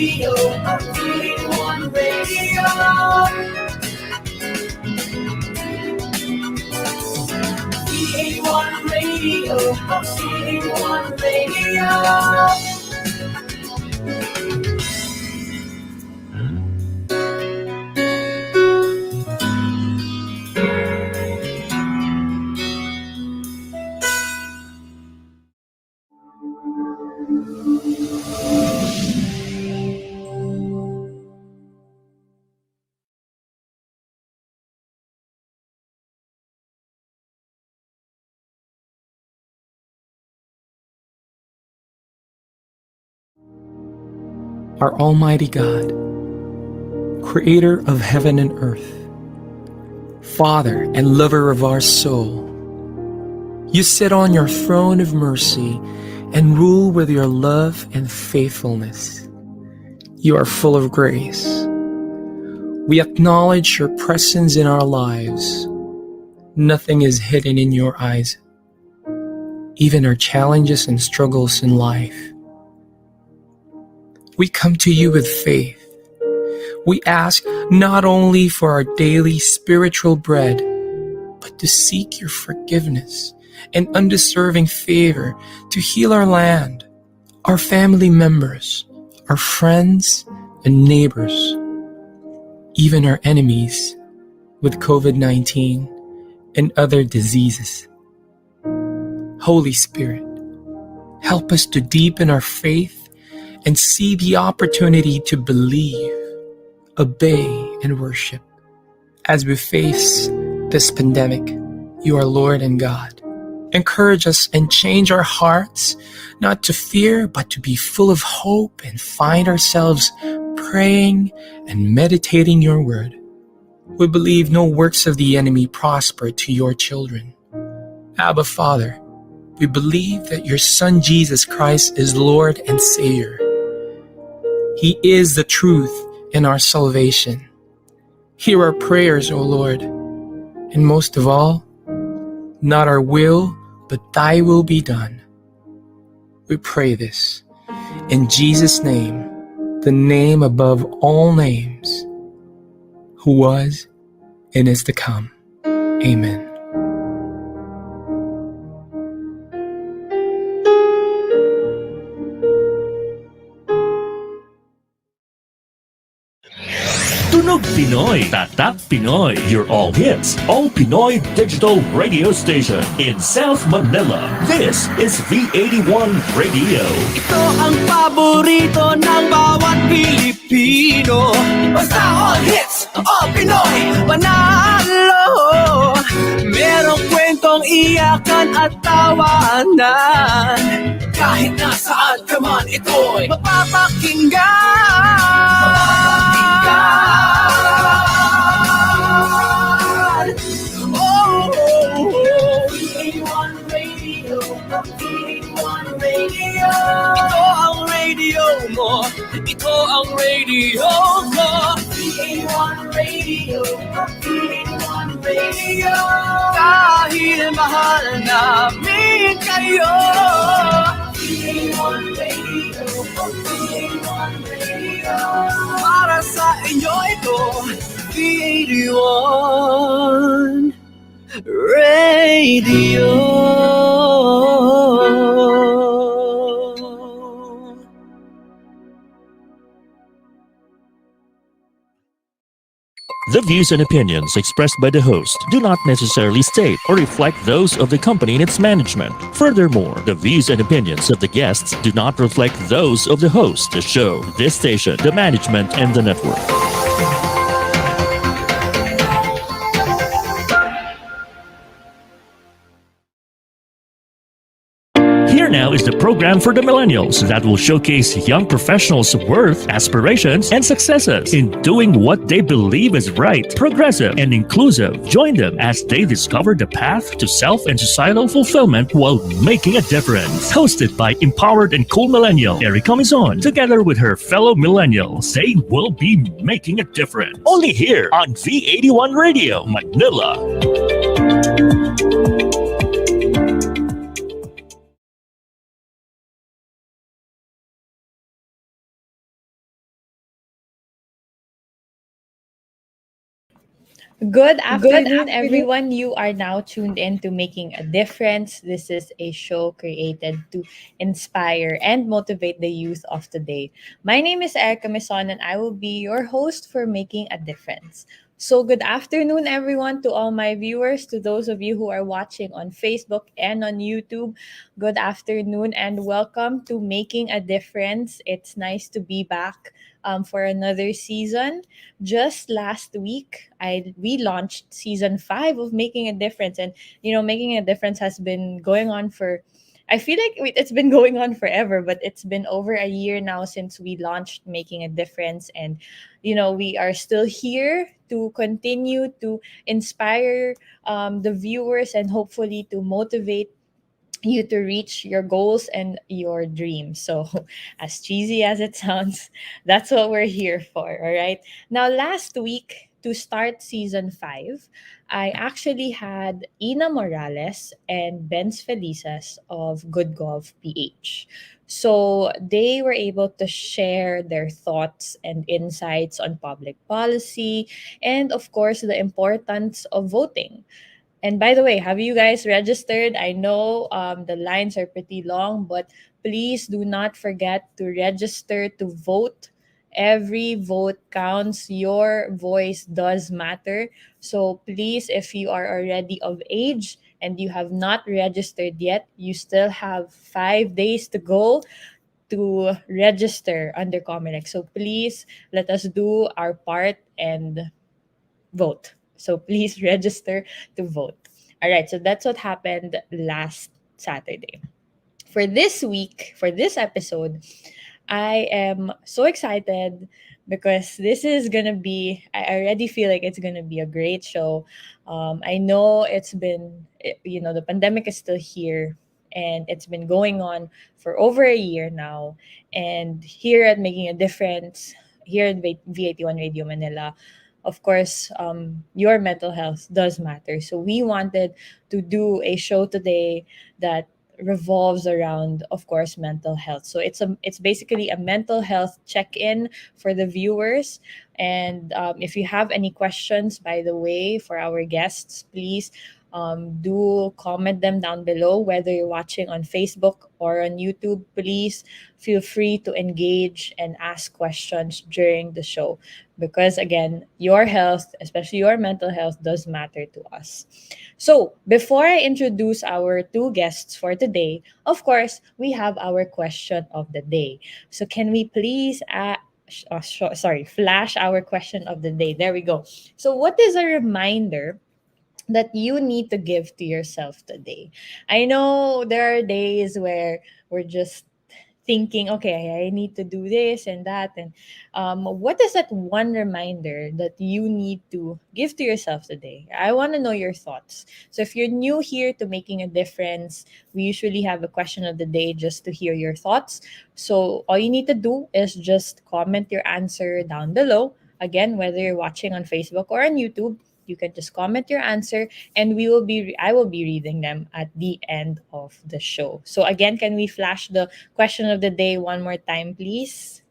Radio, V81 Radio. V81 Radio, V81 Radio. Our Almighty God, Creator of heaven and earth, Father and lover of our soul, you sit on your throne of mercy and rule with your love and faithfulness. You are full of grace. We acknowledge your presence in our lives. Nothing is hidden in your eyes, even our challenges and struggles in life. We come to you with faith. We ask not only for our daily spiritual bread, but to seek your forgiveness and undeserving favor to heal our land, our family members, our friends and neighbors, even our enemies with COVID-19 and other diseases. Holy Spirit, help us to deepen our faith and see the opportunity to believe, obey, and worship. As we face this pandemic, you are Lord and God. Encourage us and change our hearts, not to fear, but to be full of hope and find ourselves praying and meditating your word. We believe no works of the enemy prosper to your children. Abba, Father, we believe that your Son Jesus Christ is Lord and Savior. He is the truth and our salvation. Hear our prayers, O Lord, and most of all, not our will, but thy will be done. We pray this in Jesus' name, the name above all names, who was and is to come. Amen. Tunog Pinoy, Tatak Pinoy, your all hits, all Pinoy digital radio station in South Manila. This is V81 Radio. Ito ang paborito ng bawat Pilipino. Basta all hits, all Pinoy, panalo. Merong kwentong iyakan at tawanan. Kahit nasaan ka man, ito'y mapapakinggan. V81 Radio, V81 Radio. Ito ang radio mo, ito ang radio ko. V81 Radio, V81 Radio. Dahil mahal namin kayo. V81 Radio, V81 Radio. Para sa inyo ito, V81 Radio. The views and opinions expressed by the host do not necessarily state or reflect those of the company and its management. Furthermore, the views and opinions of the guests do not reflect those of the host, the show, this station, the management, and the network. Here now is the program for the millennials that will showcase young professionals' worth, aspirations, and successes in doing what they believe is right, progressive, and inclusive. Join them as they discover the path to self and societal fulfillment while making a difference. Hosted by empowered and cool millennial Erika Mison, together with her fellow millennials, they will be making a difference. Only here on V81 Radio, Manila. Good afternoon, everyone. You are now tuned in to Making a Difference. This is a show created to inspire and motivate the youth of today. My name is Erika Mison, and I will be your host for Making a Difference. So, good afternoon, everyone, to all my viewers, to those of you who are watching on Facebook and on YouTube. Good afternoon, and welcome to Making a Difference. It's nice to be back for another season. Just last week, I we launched season 5 of Making a Difference, and Making a Difference has been going on for. I feel like it's been going on forever, but it's been over a year now since we launched Making a Difference, and we are still here to continue to inspire the viewers and hopefully to motivate you to reach your goals and your dreams. So, as cheesy as it sounds, that's what we're here for. All right. Now, last week, to start season 5, I actually had Ina Morales and Benz Felices of Good Gov PH. So, they were able to share their thoughts and insights on public policy and, of course, the importance of voting. And by the way, have you guys registered? I know the lines are pretty long, but please do not forget to register to vote. Every vote counts. Your voice does matter. So please, if you are already of age and you have not registered yet, you still have 5 days to go to register under Comelec. So please let us do our part and vote. So please register to vote. All right, so that's what happened last Saturday. For this week, for this episode, I am so excited because this is gonna be. I already feel like it's gonna be a great show. I know it's been, the pandemic is still here, and it's been going on for over a year now. And here at Making a Difference, here at V81 Radio Manila, of course, your mental health does matter. So we wanted to do a show today that revolves around, of course, mental health. So it's basically a mental health check-in for the viewers. And if you have any questions, by the way, for our guests, please do comment them down below. Whether you're watching on Facebook or on YouTube, please feel free to engage and ask questions during the show, because again, your health, especially your mental health, does matter to us. So, before I introduce our two guests for today, of course, we have our question of the day. So, can we please flash our question of the day? There we go. So, what is a reminder that you need to give to yourself today? I know there are days where we're just thinking, okay, I need to do this and that. And what is that one reminder that you need to give to yourself today? I want to know your thoughts. So if you're new here to Making a Difference, we usually have a question of the day just to hear your thoughts. So all you need to do is just comment your answer down below. Again, whether you're watching on Facebook or on YouTube, you can just comment your answer, and I will be reading them at the end of the show. So again, can we flash the question of the day one more time, please?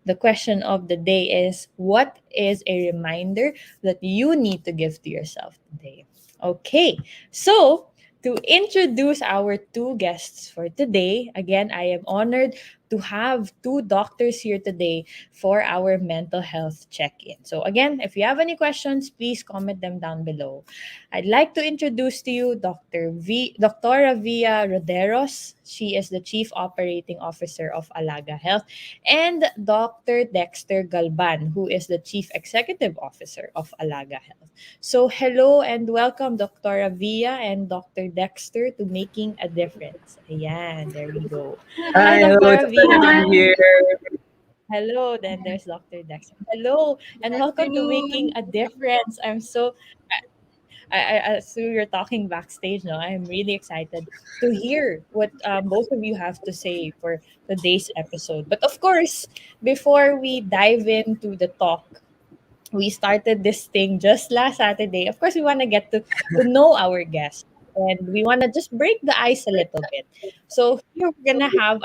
The question of the day is, what is a reminder that you need to give to yourself today? Okay, so to introduce our two guests for today, again, I am honored to have two doctors here today for our mental health check-in. So again, if you have any questions, please comment them down below. I'd like to introduce to you Dr. Via Roderos. She is the Chief Operating Officer of Alaga Health, and Dr. Dexter Galban, who is the Chief Executive Officer of Alaga Health. So hello and welcome, Dr. Via and Dr. Dexter, to Making a Difference. Ayan, there we go. Hi, Hi, hello, it's Dr. a pleasure to Via. be here. Hello, then there's Dr. Dexter. Hello, and welcome to Making a Difference. I'm so so you're talking backstage now. I'm really excited to hear what both of you have to say for today's episode. But of course, before we dive into the talk, we started this thing just last Saturday. Of course, we want to get to know our guests, and we want to just break the ice a little bit. So here we're gonna have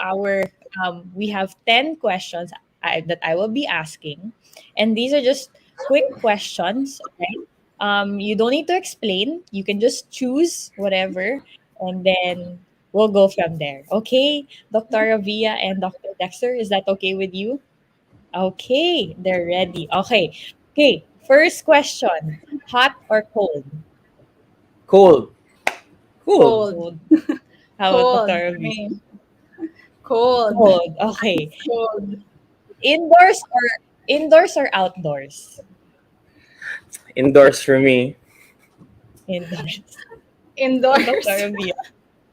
we have 10 questions that I will be asking, and these are just quick questions, right? You don't need to explain. You can just choose whatever, and then we'll go from there. Okay, Dr. Avia and Dr. Dexter, is that okay with you? Okay, they're ready. Okay, okay. First question: hot or cold? Cold. Cold. Cold. Cold. How about Cold Dr. for Avia? me. Cold. Cold. Okay. Cold. Indoors or outdoors? Indoors for me. Indoors. Indoors. Dr. Avia.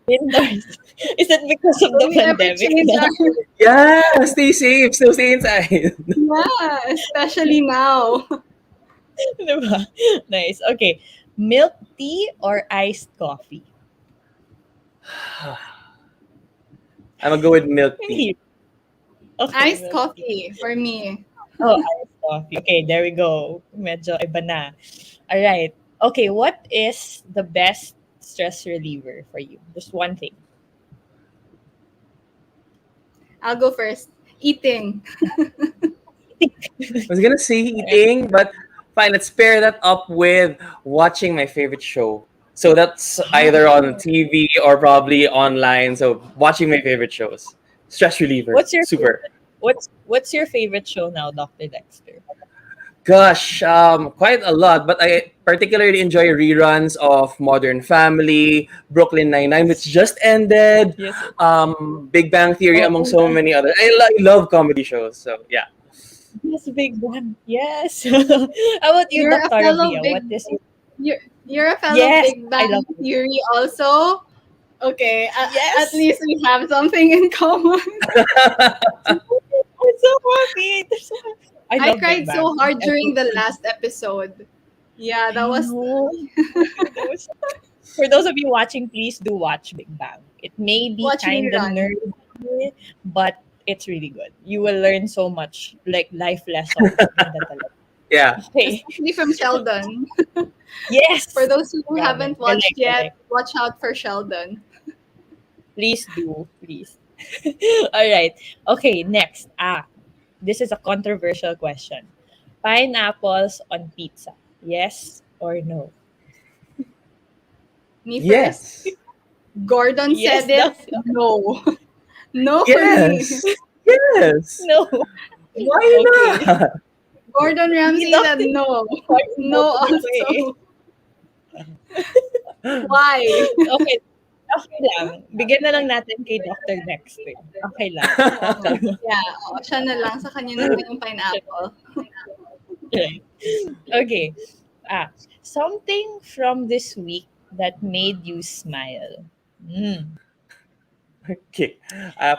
Indoors. Is it because of Will the we ever pandemic? change No. our... Yeah, stay safe. So stay inside. Yeah, especially now. Diba? Nice. Okay. Milk tea or iced coffee? I'm gonna go with milk tea. Really? Okay, Iced milk tea. coffee for me. Oh, iced coffee. Okay, there we go. Medyo iba na. All right. Okay, what is the best stress reliever for you? Just one thing. I'll go first. Eating. I was gonna say eating, but fine. Let's pair that up with watching my favorite show. So that's either on TV or probably online. So watching my favorite shows, stress reliever, What's your super. what's your favorite show now, Dr. Dexter? Gosh, quite a lot. But I particularly enjoy reruns of Modern Family, Brooklyn Nine-Nine, which just ended, Yes. Big Bang Theory, Oh, among so many others. I love comedy shows. So yeah. yes, big one. Yes. How about you, You're a Dr. fellow Avia? What big is your... you're a fellow Yes, Big I love Bang it. Theory also. Okay, at Yes. least we have something in common. I'm so happy. I I love Big cried so Bang. hard Every during the season. last episode. Yeah, I that was know. That was... For those of you watching, please do watch Big Bang. It may be watch kind of rerun. nerdy, but it's really good. You will learn so much, like life lessons. Ganda talaga. Yeah. Okay. Especially from Sheldon. Yes. For those who Grabe. haven't watched Galing, galing. yet, watch out for Sheldon. Please do. Please. All right. Okay, next. This is a controversial question. Pineapples on pizza. Yes or no? Me first. Yes. Gordon Yes, said it. No. No for me. Yes. Yes. no. Why Okay. not? Gordon He Ramsay loves said it no. quite No multiple way. also. Why? Okay. Okay lang. Bigyan na lang natin kay Dr. Dexter. Okay lang. Yeah, siya na lang. Sa kanya na lang yung pineapple. Right. Okay. Something from this week that made you smile. Mm. Okay,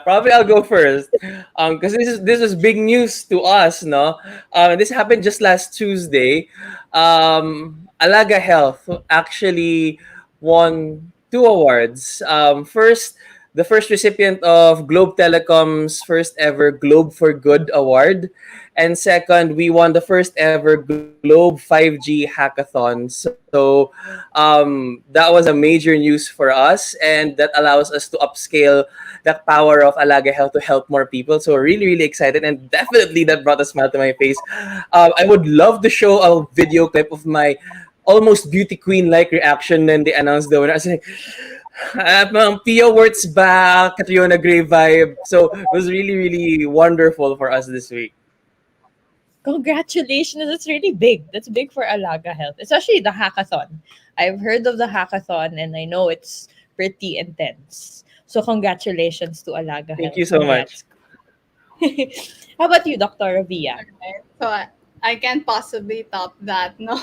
probably I'll go first, because this is big news to us, no? This happened just last Tuesday. Alaga Health actually won two awards. First, the first recipient of Globe Telecom's first ever Globe for Good award, and second, we won the first ever Globe 5G hackathon. So that was a major news for us, and that allows us to upscale the power of Alaga Health to help more people. So really, really excited, and definitely that brought a smile to my face. I would love to show a video clip of my almost beauty queen like reaction when they announced the winner. I was like, Pia Words back, Catriona Gray vibe. So it was really, really wonderful for us this week. Congratulations. That's really big. That's big for Alaga Health, especially the hackathon. I've heard of the hackathon and I know it's pretty intense. So congratulations to Alaga Thank Health. you so much. Congrats. How about you, Dr. Ravia? So I can't possibly top that, no?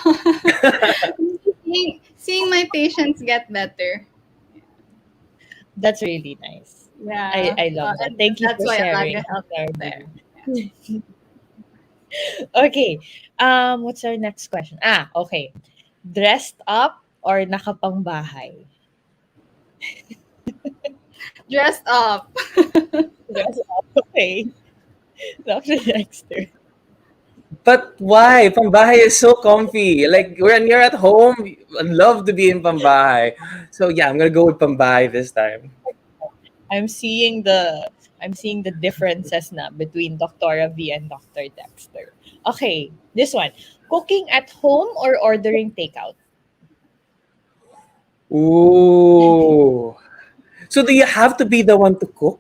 seeing my patients get better. That's really nice. Yeah. I love that. And Thank you that's for why sharing. Alaga Health is Dr. there. Okay. What's our next question? Okay. Dressed up or nakapangbahay? Dressed up. Dressed up. Okay. Dr. Dexter. But why? Pambahay is so comfy. Like when you're at home, I love to be in Pambahay. So yeah, I'm gonna go with Pambahay this time. I'm seeing the differences na between Dr. V and Dr. Dexter. Okay, this one. Cooking at home or ordering takeout? Ooh. So do you have to be the one to cook?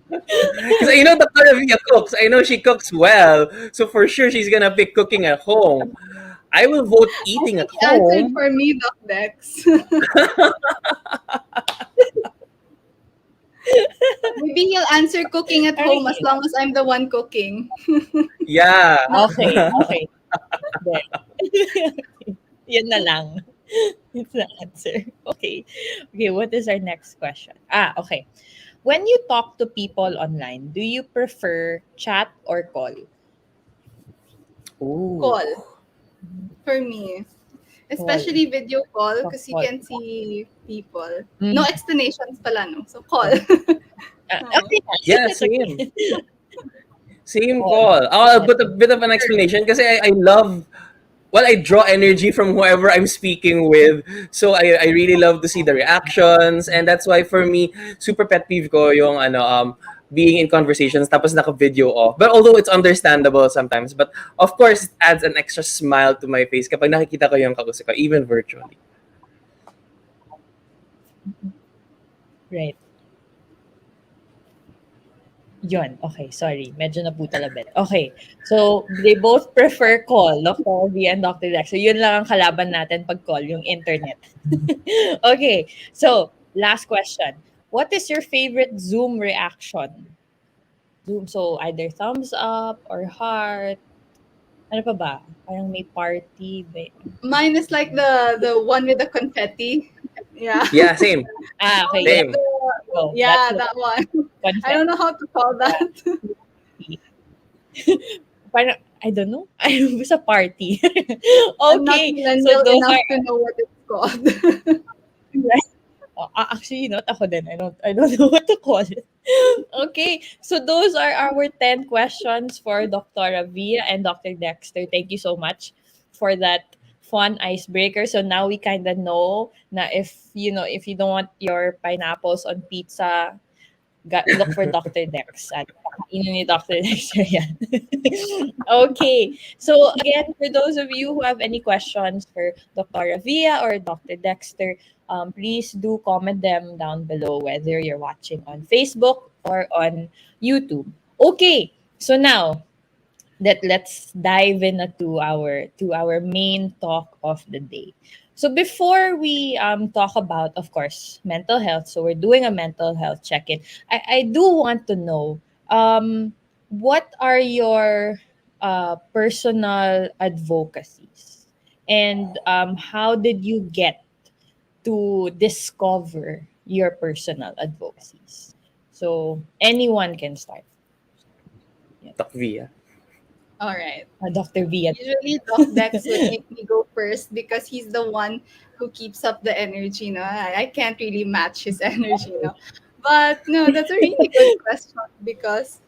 Because I know the Carabia cooks. I know she cooks well. So for sure she's gonna pick cooking at home. I will vote I eating think at you answered home. for me, Doc Dex. Maybe he'll answer cooking at home as Okay. long as I'm the one cooking. Yeah. Not Okay. Okay. There. Yun na lang. It's the answer. Okay. Okay, what is our next question? Okay. When you talk to people online, do you prefer chat or call? Ooh. call for me. Call. Especially video call Talk because you call. can see people. No Mm. explanations pala, no? So call. Oo. Okay. Yeah, It's okay. same. Same Call. call. I'll put a Definitely. bit of an explanation because I love, well, I draw energy from whoever I'm speaking with. So I really love to see the reactions. And that's why for me, super pet peeve ko yung being in conversations tapos naka-video off. But although it's understandable sometimes, but of course, it adds an extra smile to my face kapag nakikita ko yung kausap ko, even virtually. Right. Yun. Okay, sorry. Medyo naputal a bit. Okay. So, they both prefer call, Dr. V and Dr. Dex. So, yun lang ang kalaban natin pag call, yung internet. Okay. So, last question. What is your favorite Zoom reaction? Zoom. So, either thumbs up or heart. Ano pa ba? Parang may party. Mine is like the one with the confetti. Yeah. Yeah, same. Okay. Yeah. Same. So, that's Yeah, the that one. I confetti. don't know how to call that. Parang, I don't know. Ayun, sa party. I'm not Okay. So, millennial those enough are to know what it's called. actually, not ako din. I don't know what to call it. Okay. So, those are our 10 questions for Dr. Via and Dr. Dexter. Thank you so much for that fun icebreaker. So now we kind of know na if you don't want your pineapples on pizza, look for Dr. Dex. At kakainin ni Dr. Dexter yan. Okay. So again, for those of you who have any questions for Dr. Avia or Dr. Dexter, please do comment them down below, whether you're watching on Facebook or on YouTube. Okay. So now let's dive into our main talk of the day. So before we talk about, of course, mental health, so we're doing a mental health check-in. I do want to know, what are your personal advocacies, and how did you get to discover your personal advocacies? So anyone can start. Takvia. All right. Dr. Via. Usually, Doc Dex would make me go first because he's the one who keeps up the energy. No, I can't really match his energy. No, but no, that's a really good question because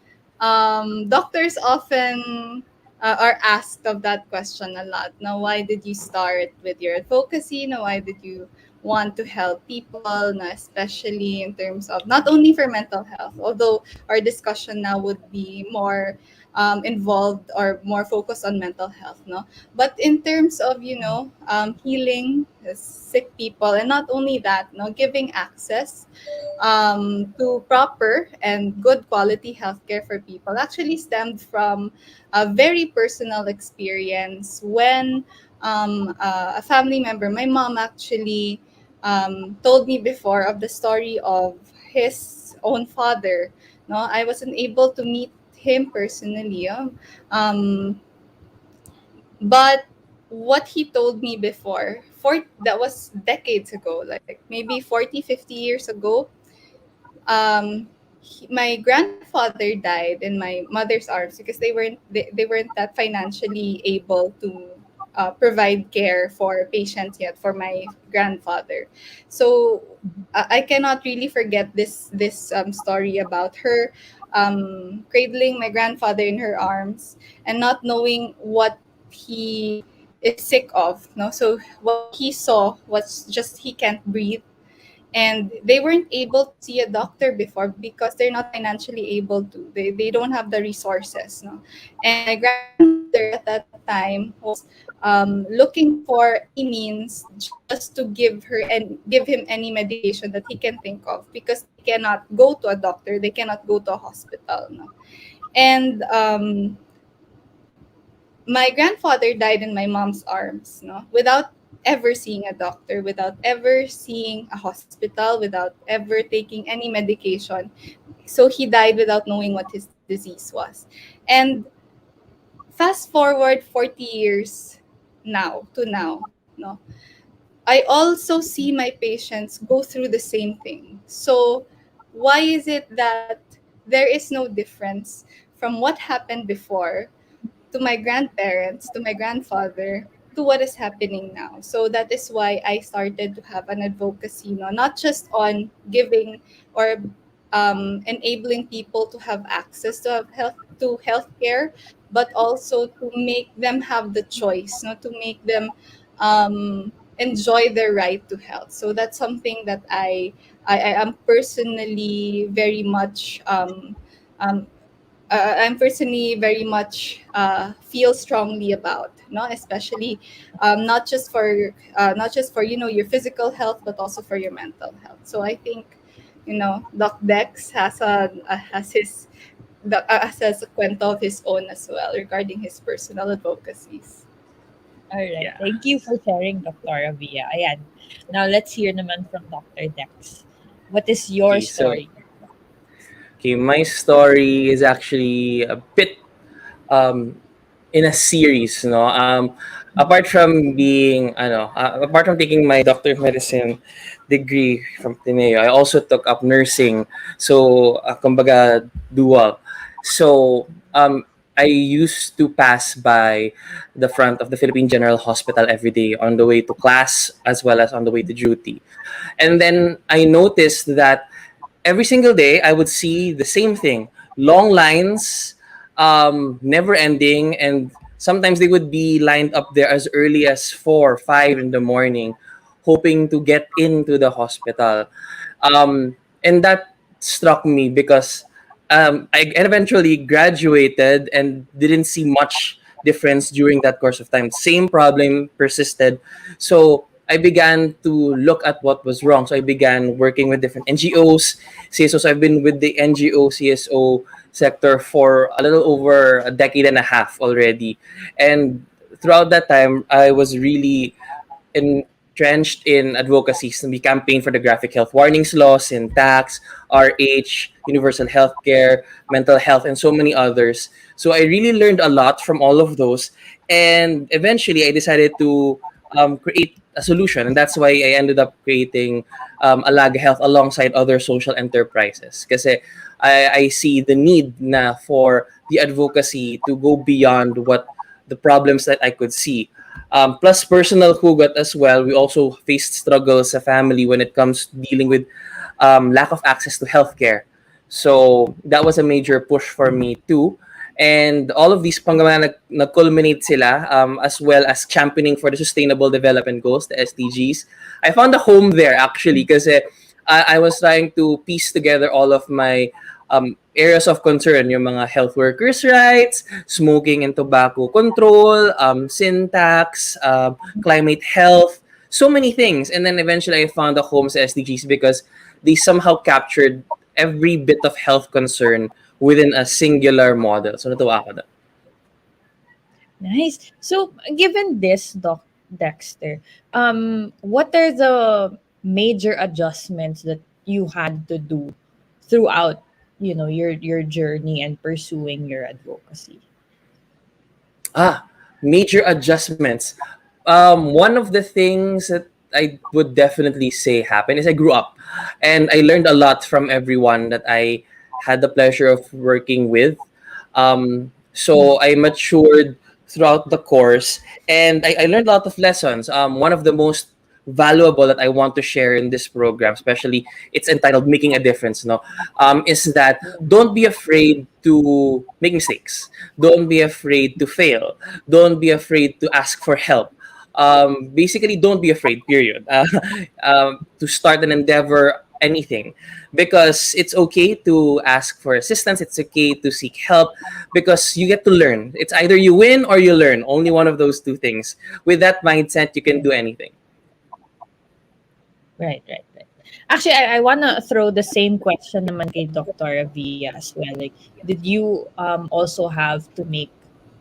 doctors often are asked of that question a lot. Now, why did you start with your advocacy? Now, why did you want to help people? Now, especially in terms of not only for mental health, although our discussion now would be more involved or more focused on mental health, no, but in terms of healing sick people, and not only that, no, giving access to proper and good quality healthcare for people actually stemmed from a very personal experience when a family member, my mom, actually told me before of the story of his own father. No, I wasn't able to meet him personally. But what he told me before, that was decades ago, like maybe 40, 50 years ago, my grandfather died in my mother's arms because they weren't that financially able to provide care for patients yet for my grandfather. So I cannot really forget this story about her cradling my grandfather in her arms and not knowing what he is sick of. No, so what he saw was just he can't breathe, and they weren't able to see a doctor before because they're not financially able to. They don't have the resources, no. And my grandmother at that time was looking for any means just to give him any medication that he can think of, because they cannot go to a doctor, they cannot go to a hospital, no. And my grandfather died in my mom's arms, no, without ever seeing a doctor, without ever seeing a hospital, without ever taking any medication. So he died without knowing what his disease was. And fast forward 40 years now to now, no, I also see my patients go through the same thing. So why is it that there is no difference from what happened before to my grandparents, to my grandfather, to what is happening now? So that is why I started to have an advocacy, no, not just on giving or enabling people to have access to have healthcare, but also to make them have the choice, not to make them enjoy their right to health. So that's something that I am personally very much um, I'm personally very much feel strongly about, no, especially not just for your physical health, but also for your mental health. So I think Doc Dex has a kwento of his own as well regarding his personal advocacies. All right. Yeah. Thank you for sharing, Dr. Avia. Ayan. Now, let's hear naman from Dr. Dex. What is your Okay, so story? okay, my story is actually a bit um in a series, no. Apart from being apart from taking my Doctor of Medicine degree from Tineo, I also took up nursing. So, kumbaga, dual. So, I used to pass by the front of the Philippine General Hospital every day on the way to class as well as on the way to duty. And then I noticed that every single day I would see the same thing: long lines, never ending, and sometimes they would be lined up there as early as 4 5 in the morning, hoping to get into the hospital. And that struck me because I eventually graduated and didn't see much difference during that course of time. Same problem persisted. So I began to look at what was wrong. So I began working with different NGOs, CSOs. I've been with the NGO, CSO sector for a little over a decade and a half already. And throughout that time, I was really entrenched in advocacies. We campaigned for the graphic health warnings laws in tax, RH, universal healthcare, mental health, and so many others. So I really learned a lot from all of those. And eventually, I decided to create a solution. And that's why I ended up creating Alaga Health alongside other social enterprises. Because I see the need na for the advocacy to go beyond what the problems that I could see. Plus personal hugot as well. We also faced struggles as a family when it comes to dealing with lack of access to healthcare. So that was a major push for me too. And all of these nag-culminate sila, as well as championing for the Sustainable Development Goals, the SDGs. I found a home there actually because I was trying to piece together all of my areas of concern, yung mga health workers' rights, smoking and tobacco control, syntax, climate health, so many things. And then eventually I found a home sa SDGs because they somehow captured every bit of health concern within a singular model. So natuwa ako doon. Nice. So, given this, Dexter, what are the major adjustments that you had to do throughout, your journey and pursuing your advocacy? Major adjustments. One of the things that I would definitely say happened is I grew up and I learned a lot from everyone that I had the pleasure of working with. So I matured throughout the course and I learned a lot of lessons. One of the most valuable that I want to share in this program, especially it's entitled Making a Difference, no, is that don't be afraid to make mistakes. Don't be afraid to fail. Don't be afraid to ask for help. Basically, don't be afraid, period, to start an endeavor, anything, because it's okay to ask for assistance, it's okay to seek help, because you get to learn. It's either you win or you learn, only one of those two things. With that mindset, you can do anything. Right, right, right. Actually, I want to throw the same question naman kay Dr. Via as well. Like, did you also have to make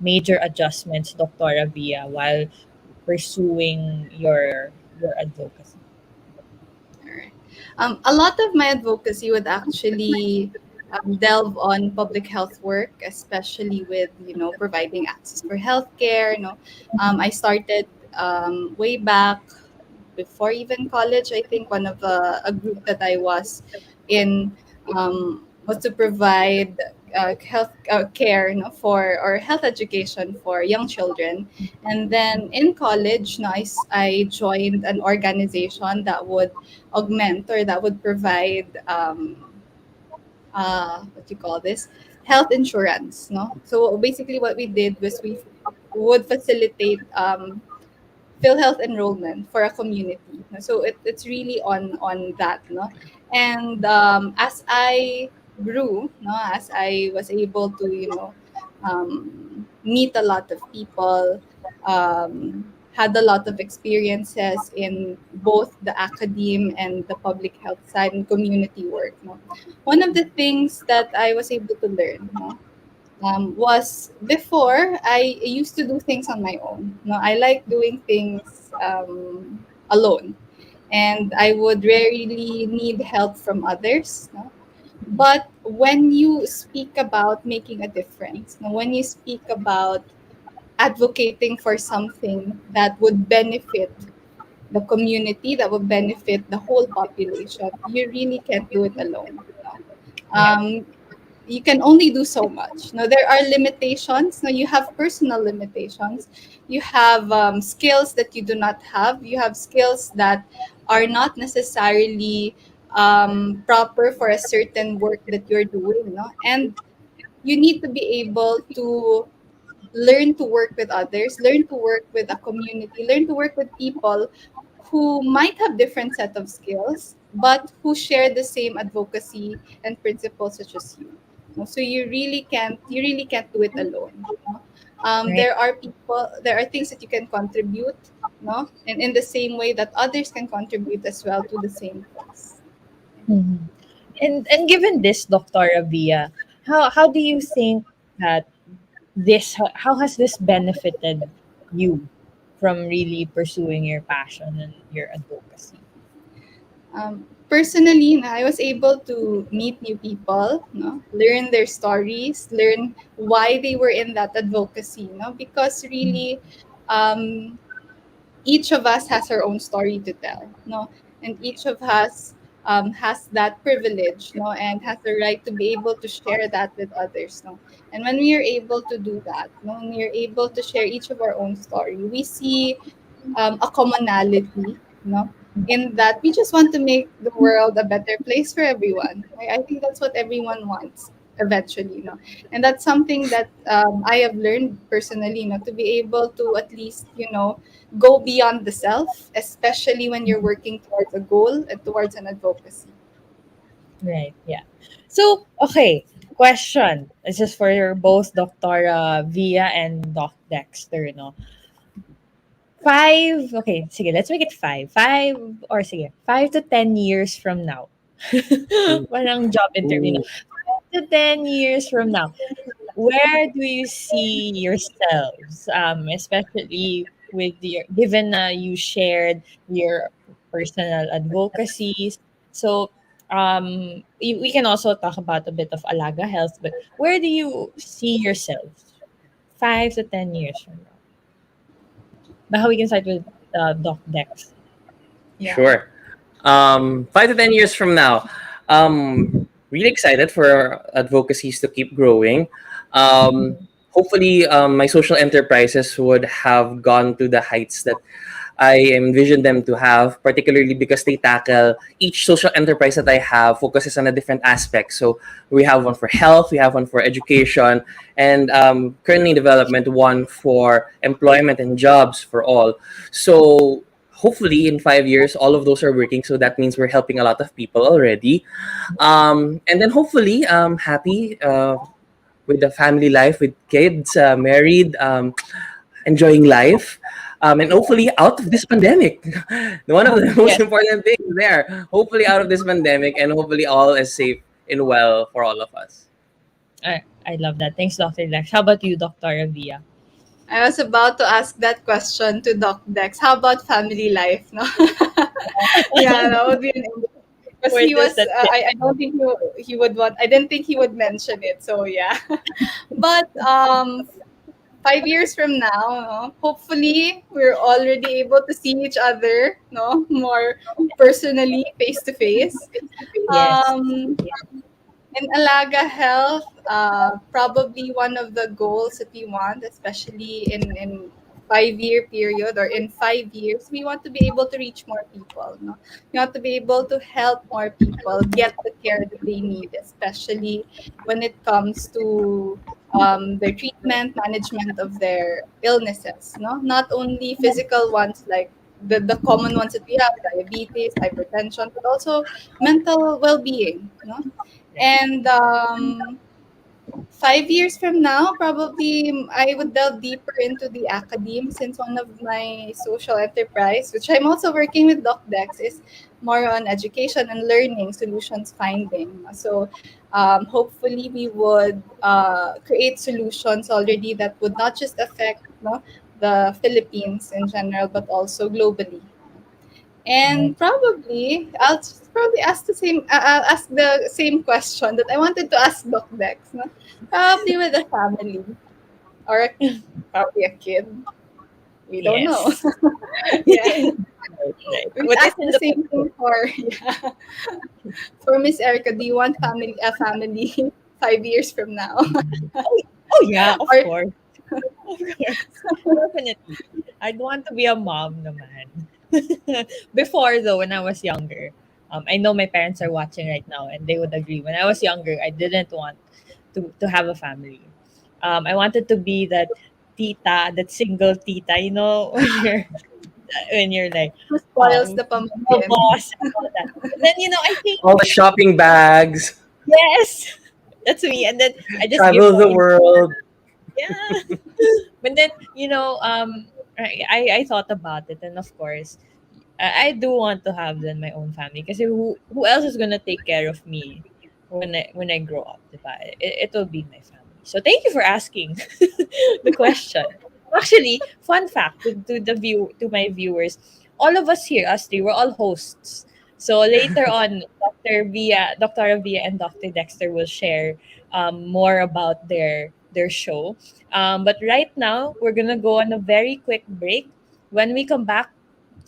major adjustments, Dr. Via, while pursuing your advocacy? Alright. A lot of my advocacy would actually delve on public health work, especially with providing access for healthcare. I started way back before even college. I think one of a group that I was in was to provide health care, for or health education for young children. And then in college, I joined an organization that would augment or that would provide what do you call this, health insurance. No, so basically what we did was we would facilitate PhilHealth enrollment for a community. So it's really on that, no. And as I grew, no, as I was able to meet a lot of people, had a lot of experiences in both the academe and the public health side and community work. No, one of the things that I was able to learn, no, was before I used to do things on my own. No, I like doing things alone, and I would rarely need help from others. No? But when you speak about making a difference, no, when you speak about advocating for something that would benefit the community, that would benefit the whole population, you really can't do it alone. No? Yeah. You can only do so much. Now there are limitations. Now you have personal limitations. You have skills that you do not have. You have skills that are not necessarily proper for a certain work that you're doing. No, and you need to be able to learn to work with others, learn to work with a community, learn to work with people who might have different set of skills but who share the same advocacy and principles such as you. No? So you really can't do it alone. No? Right. There are things that you can contribute, no, and in the same way that others can contribute as well to the same cause. Mhm. And given this, Dr. Via, how do you think that how has this benefited you from really pursuing your passion and your advocacy? Personally, I was able to meet new people, no, learn their stories, learn why they were in that advocacy, no, because really, um, each of us has our own story to tell, no, and each of us has that privilege, no, and has the right to be able to share that with others, no. And when we are able to do that, no, when we are able to share each of our own story, we see a commonality, no, in that we just want to make the world a better place for everyone. I think that's what everyone wants eventually, and that's something that I have learned personally, to be able to at least, go beyond the self, especially when you're working towards a goal and towards an advocacy. Right, yeah. So, okay, question. This is for both Dr. Via and Doc Dexter, no? Okay, sige, let's make it five. Or sige, 5 to 10 years from now. Parang job interview, no? Ooh. 5 to 10 years from now, where do you see yourselves, especially with your, given you shared your personal advocacies? So, we can also talk about a bit of Alaga Health, but where do you see yourselves 5 to 10 years from now? Baka we can start with Doc Dex. Yeah. Sure. 5 to 10 years from now, really excited for our advocacies to keep growing. Um, hopefully my social enterprises would have gone to the heights that I envision them to have, particularly because they tackle each social enterprise that I have focuses on a different aspect. So we have one for health, we have one for education, and currently in development, one for employment and jobs for all. So hopefully in 5 years, all of those are working. So that means we're helping a lot of people already. And then hopefully, happy with the family life, with kids, married, enjoying life, and hopefully out of this pandemic. One of the most Yes, important things there. Hopefully out of this pandemic, and hopefully all is safe and well for all of us. I love that. Thanks, Dr. Lex. How about you, Dr. Avia? I was about to ask that question to Doc Dex. How about family life? No. Yeah, that would be an because Where he does was. that I don't think he would want. I didn't think he would mention it. So yeah, but 5 years from now, no, hopefully we're already able to see each other, no, more personally, face to face. Yes. Um, in Alaga Health, probably one of the goals that we want, especially in 5 year period or in 5 years, we want to be able to reach more people. No? We want to be able to help more people get the care that they need, especially when it comes to their treatment, management of their illnesses. No, not only physical ones like the common ones that we have, diabetes, hypertension, but also mental well-being. No, and 5 years from now, probably I would delve deeper into the academe since one of my social enterprise, which I'm also working with DocDex, is more on education and learning solutions finding. So hopefully we would create solutions already that would not just affect, no, the Philippines in general, but also globally. And probably probably ask I'll ask the same question that I wanted to ask Doc Dex. No? Probably with a family or probably a kid. We don't know. Yes. Yeah, Right. we What is ask in the the same thing for yeah. For Miss Erica. Do you want a family 5 years from now? Oh yeah, of Or course. Of course. Definitely. I'd want to be a mom naman. Before though, when I was younger, I know my parents are watching right now and they would agree. When I was younger, I didn't want to have a family. I wanted to be that tita, that single tita, when you're like who spoils um the the pamangkin? boss and all that. And then I think All the shopping bags, yes, that's me. And then I just give travel them the world. yeah. But then I thought about it, and of course, I do want to have then my own family because who else is gonna take care of me when I grow up? Diba? It will be my family. So thank you for asking the question. Actually, fun fact to my viewers, all of us here, us three, we're all hosts. So later on, Dr. Via, and Dr. Dexter will share more about their show. But right now, we're gonna go on a very quick break. When we come back,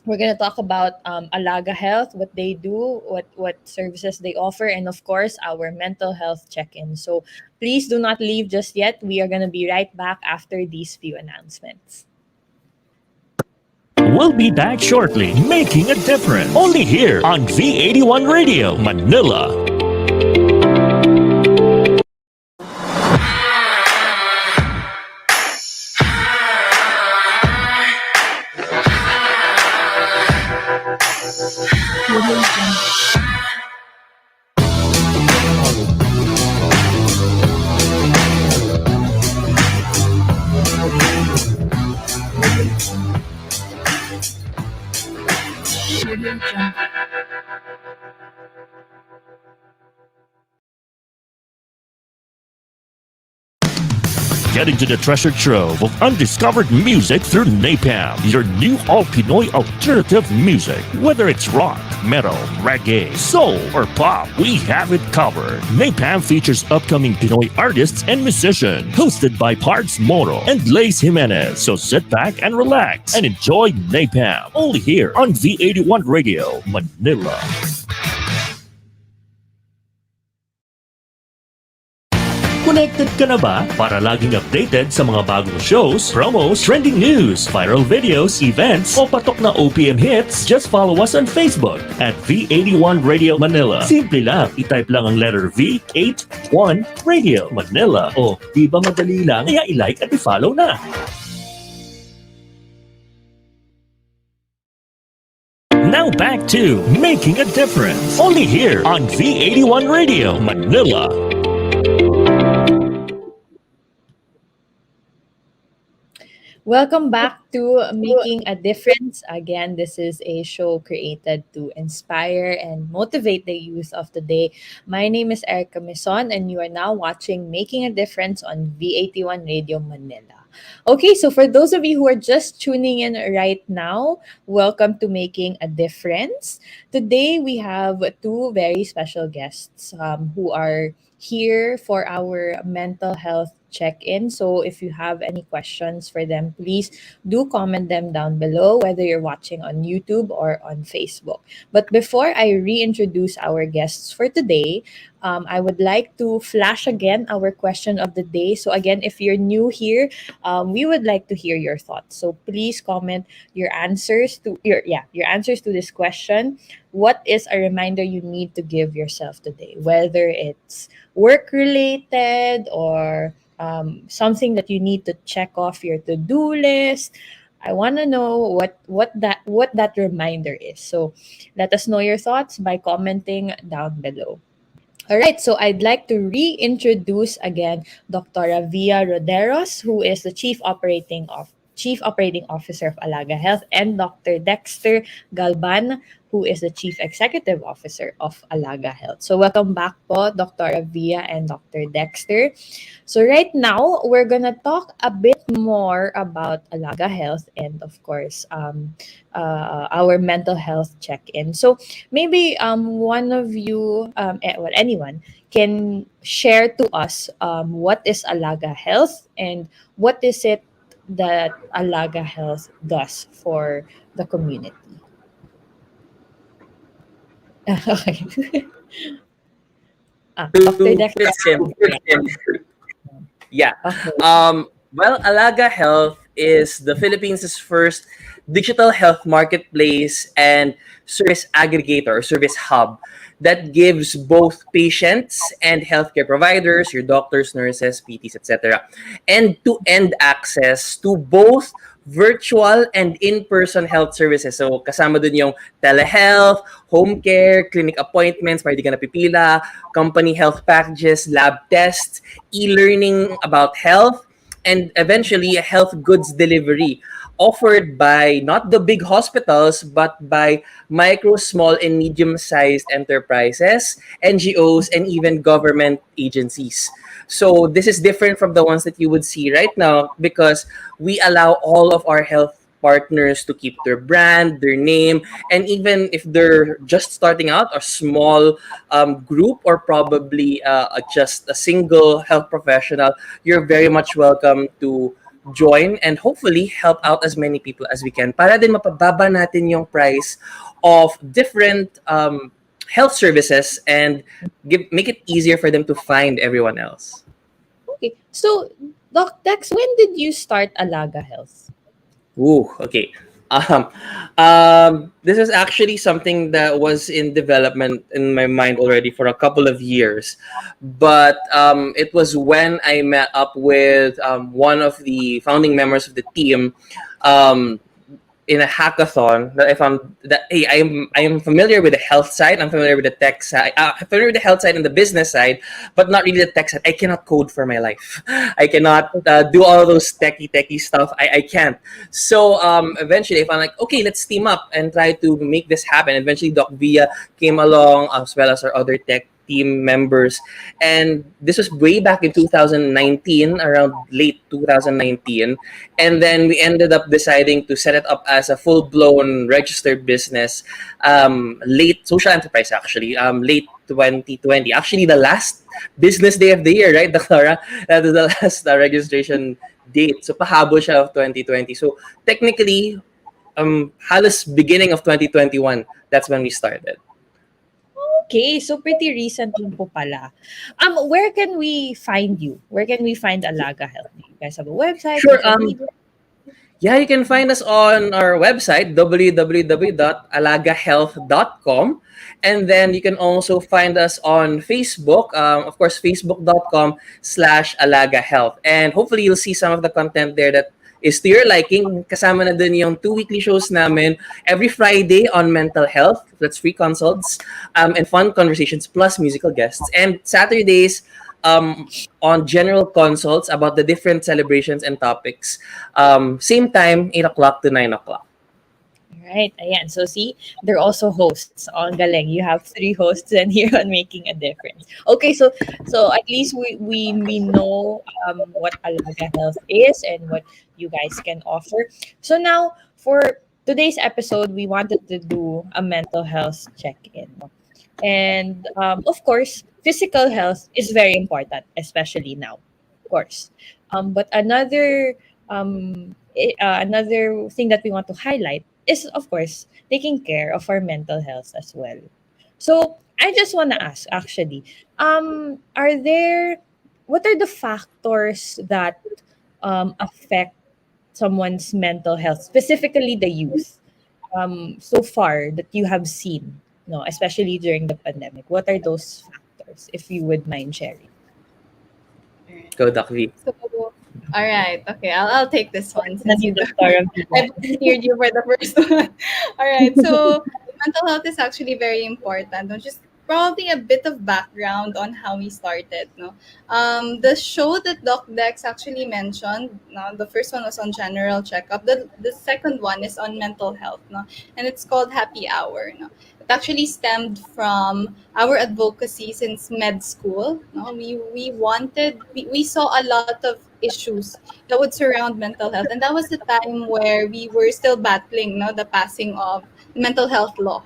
we're gonna talk about Alaga Health, what they do, what services they offer, and of course our mental health check-in. So please do not leave just yet. We are gonna be right back after these few announcements. We'll be back shortly, making a difference. Only here on V81 Radio, Manila. Get into the treasure trove of undiscovered music through Napalm, your new all-Pinoy alternative music. Whether it's rock, metal, reggae, soul, or pop, we have it covered. Napalm features upcoming Pinoy artists and musicians, hosted by Parks Moro and Lace Jimenez. So sit back and relax and enjoy Napalm, only here on V81 Radio, Manila. Kung Connected ka na ba para laging updated sa mga bagong shows, promos, trending news, viral videos, events, o patok na OPM hits? Just follow us on Facebook at V81 Radio Manila. Simple lang, itype lang ang letter V81 Radio Manila. O, di ba madali lang? Kaya i-like at i-follow na. Now back to Making a Difference, only here on V81 Radio Manila. Welcome back to Making a Difference. Again, this is a show created to inspire and motivate the youth of today. My name is Erika Mison, and you are now watching Making a Difference on V81 Radio Manila. Okay, so for those of you who are just tuning in right now, welcome to Making a Difference. Today, we have two very special guests who are here for our mental health check-in. So if you have any questions for them, please do comment them down below, whether you're watching on YouTube or on Facebook. But before I reintroduce our guests for today, I would like to flash again our question of the day. So again, if you're new here, we would like to hear your thoughts. So please comment your answers to your answers to this question. What is a reminder you need to give yourself today? Whether it's work related or something that you need to check off your to-do list. I want to know what that reminder is. So let us know your thoughts by commenting down below. All right, so I'd like to reintroduce again Dr. Via Roderos, who is the Chief Operating Officer of Alaga Health, and Dr. Dexter Galban, who is the Chief Executive Officer of Alaga Health. So welcome back po, Dr. Via and Dr. Dexter. So right now, we're gonna talk a bit more about Alaga Health and of course, our mental health check-in. So maybe one of you, anyone, can share to us what is Alaga Health and what is it that Alaga Health does for the community. Okay. Dr. Dexter. It's simple. Yeah. Okay. Well, Alaga Health is the Philippines' first digital health marketplace and service aggregator or service hub that gives both patients and healthcare providers, your doctors, nurses, PTs, etc., end-to-end access to both virtual and in-person health services. So kasama dun yung telehealth, home care, clinic appointments, para di ka napipila, company health packages, lab tests, e-learning about health, and eventually a health goods delivery offered by not the big hospitals but by micro, small, and medium-sized enterprises, NGOs, and even government agencies. So this is different from the ones that you would see right now because we allow all of our health partners to keep their brand, their name, and even if they're just starting out, a small group or probably just a single health professional, you're very much welcome to join and hopefully help out as many people as we can para din mapababa natin yung price of different health services and make it easier for them to find everyone else. Okay. So, Doc Dex, when did you start Alaga Health? Ooh, okay. This is actually something that was in development in my mind already for a couple of years, but it was when I met up with one of the founding members of the team in a hackathon that I found that hey, I am familiar with the health side, I'm familiar with the tech side, I'm familiar with the health side and the business side, but not really the tech side. I cannot code for my life. I cannot do all those techie stuff. I can't. So eventually I found like, okay, let's team up and try to make this happen. Eventually Doc Via came along as well as our other tech team members, and this was way back in 2019, around late 2019, and then we ended up deciding to set it up as a full-blown registered business late social enterprise, actually late 2020, actually the last business day of the year, right, Dr. That is the last registration date, so pahabol siya of 2020. So technically halos beginning of 2021, that's when we started. Okay, so pretty recent lang po pala. Where can we find you? Where can we find Alaga Health? Do you guys have a website, Sure. social media? Yeah, you can find us on our website, www.alagahealth.com. And then you can also find us on Facebook, of course, facebook.com/alagahealth. And hopefully you'll see some of the content there that is to your liking. Kasama na dun yung two weekly shows namin every Friday on mental health. That's free consults and fun conversations plus musical guests. And Saturdays, on general consults about the different celebrations and topics. Same time, 8 o'clock to 9 o'clock. Right, ayan. So see, they're also hosts. On Galing, you have three hosts and here on Making a Difference. Okay, so at least we know what Alaga Health is and what you guys can offer. So now for today's episode, we wanted to do a mental health check-in. And of course, physical health is very important, especially now, of course. But another thing that we want to highlight is, of course, taking care of our mental health as well. So I just want to ask, actually, are there what are the factors that affect someone's mental health, specifically the youth, so far that you have seen, no, especially during the pandemic? What are those factors, if you would mind sharing? Go, Doc V. So, all right. Okay, I'll take this one since Nandito the star of the I volunteered you for the first one. All right. So mental health is actually very important. No? Just probably a bit of background on how we started. No, the show that Doc Dex actually mentioned. No, the first one was on general checkup. The second one is on mental health. No, and it's called Happy Hour. No, it actually stemmed from our advocacy since med school. No, we saw a lot of issues that would surround mental health. And that was the time where we were still battling, no, the passing of mental health law,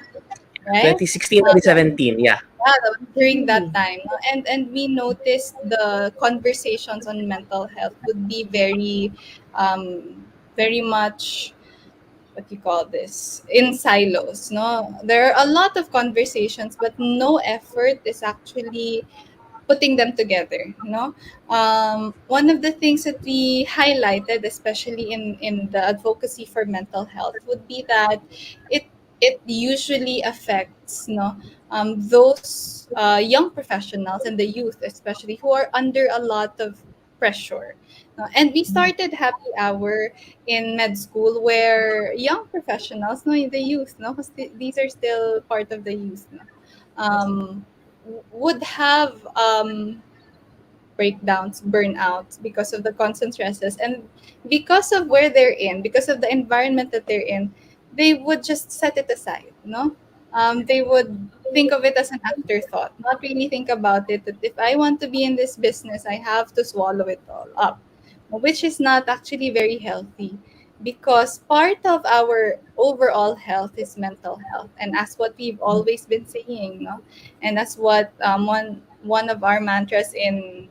right? 2016, Uh, 2017, yeah. yeah, that was during that time, no? And we noticed the conversations on mental health would be very much what you call this in silos. No, there are a lot of conversations, but no effort is actually putting them together, one of the things that we highlighted, especially in the advocacy for mental health, would be that it it usually affects those young professionals and the youth, especially, who are under a lot of pressure. No? And we started Happy Hour in med school, where young professionals, no, the youth, no, because these are still part of the youth, no, um, would have breakdowns, burnouts because of the constant stresses, and because of where they're in, because of the environment that they're in, they would just set it aside. No, they would think of it as an afterthought, not really think about it. That if I want to be in this business, I have to swallow it all up, which is not actually very healthy, because part of our overall health is mental health, and as what we've always been saying, no, and that's what one of our mantras in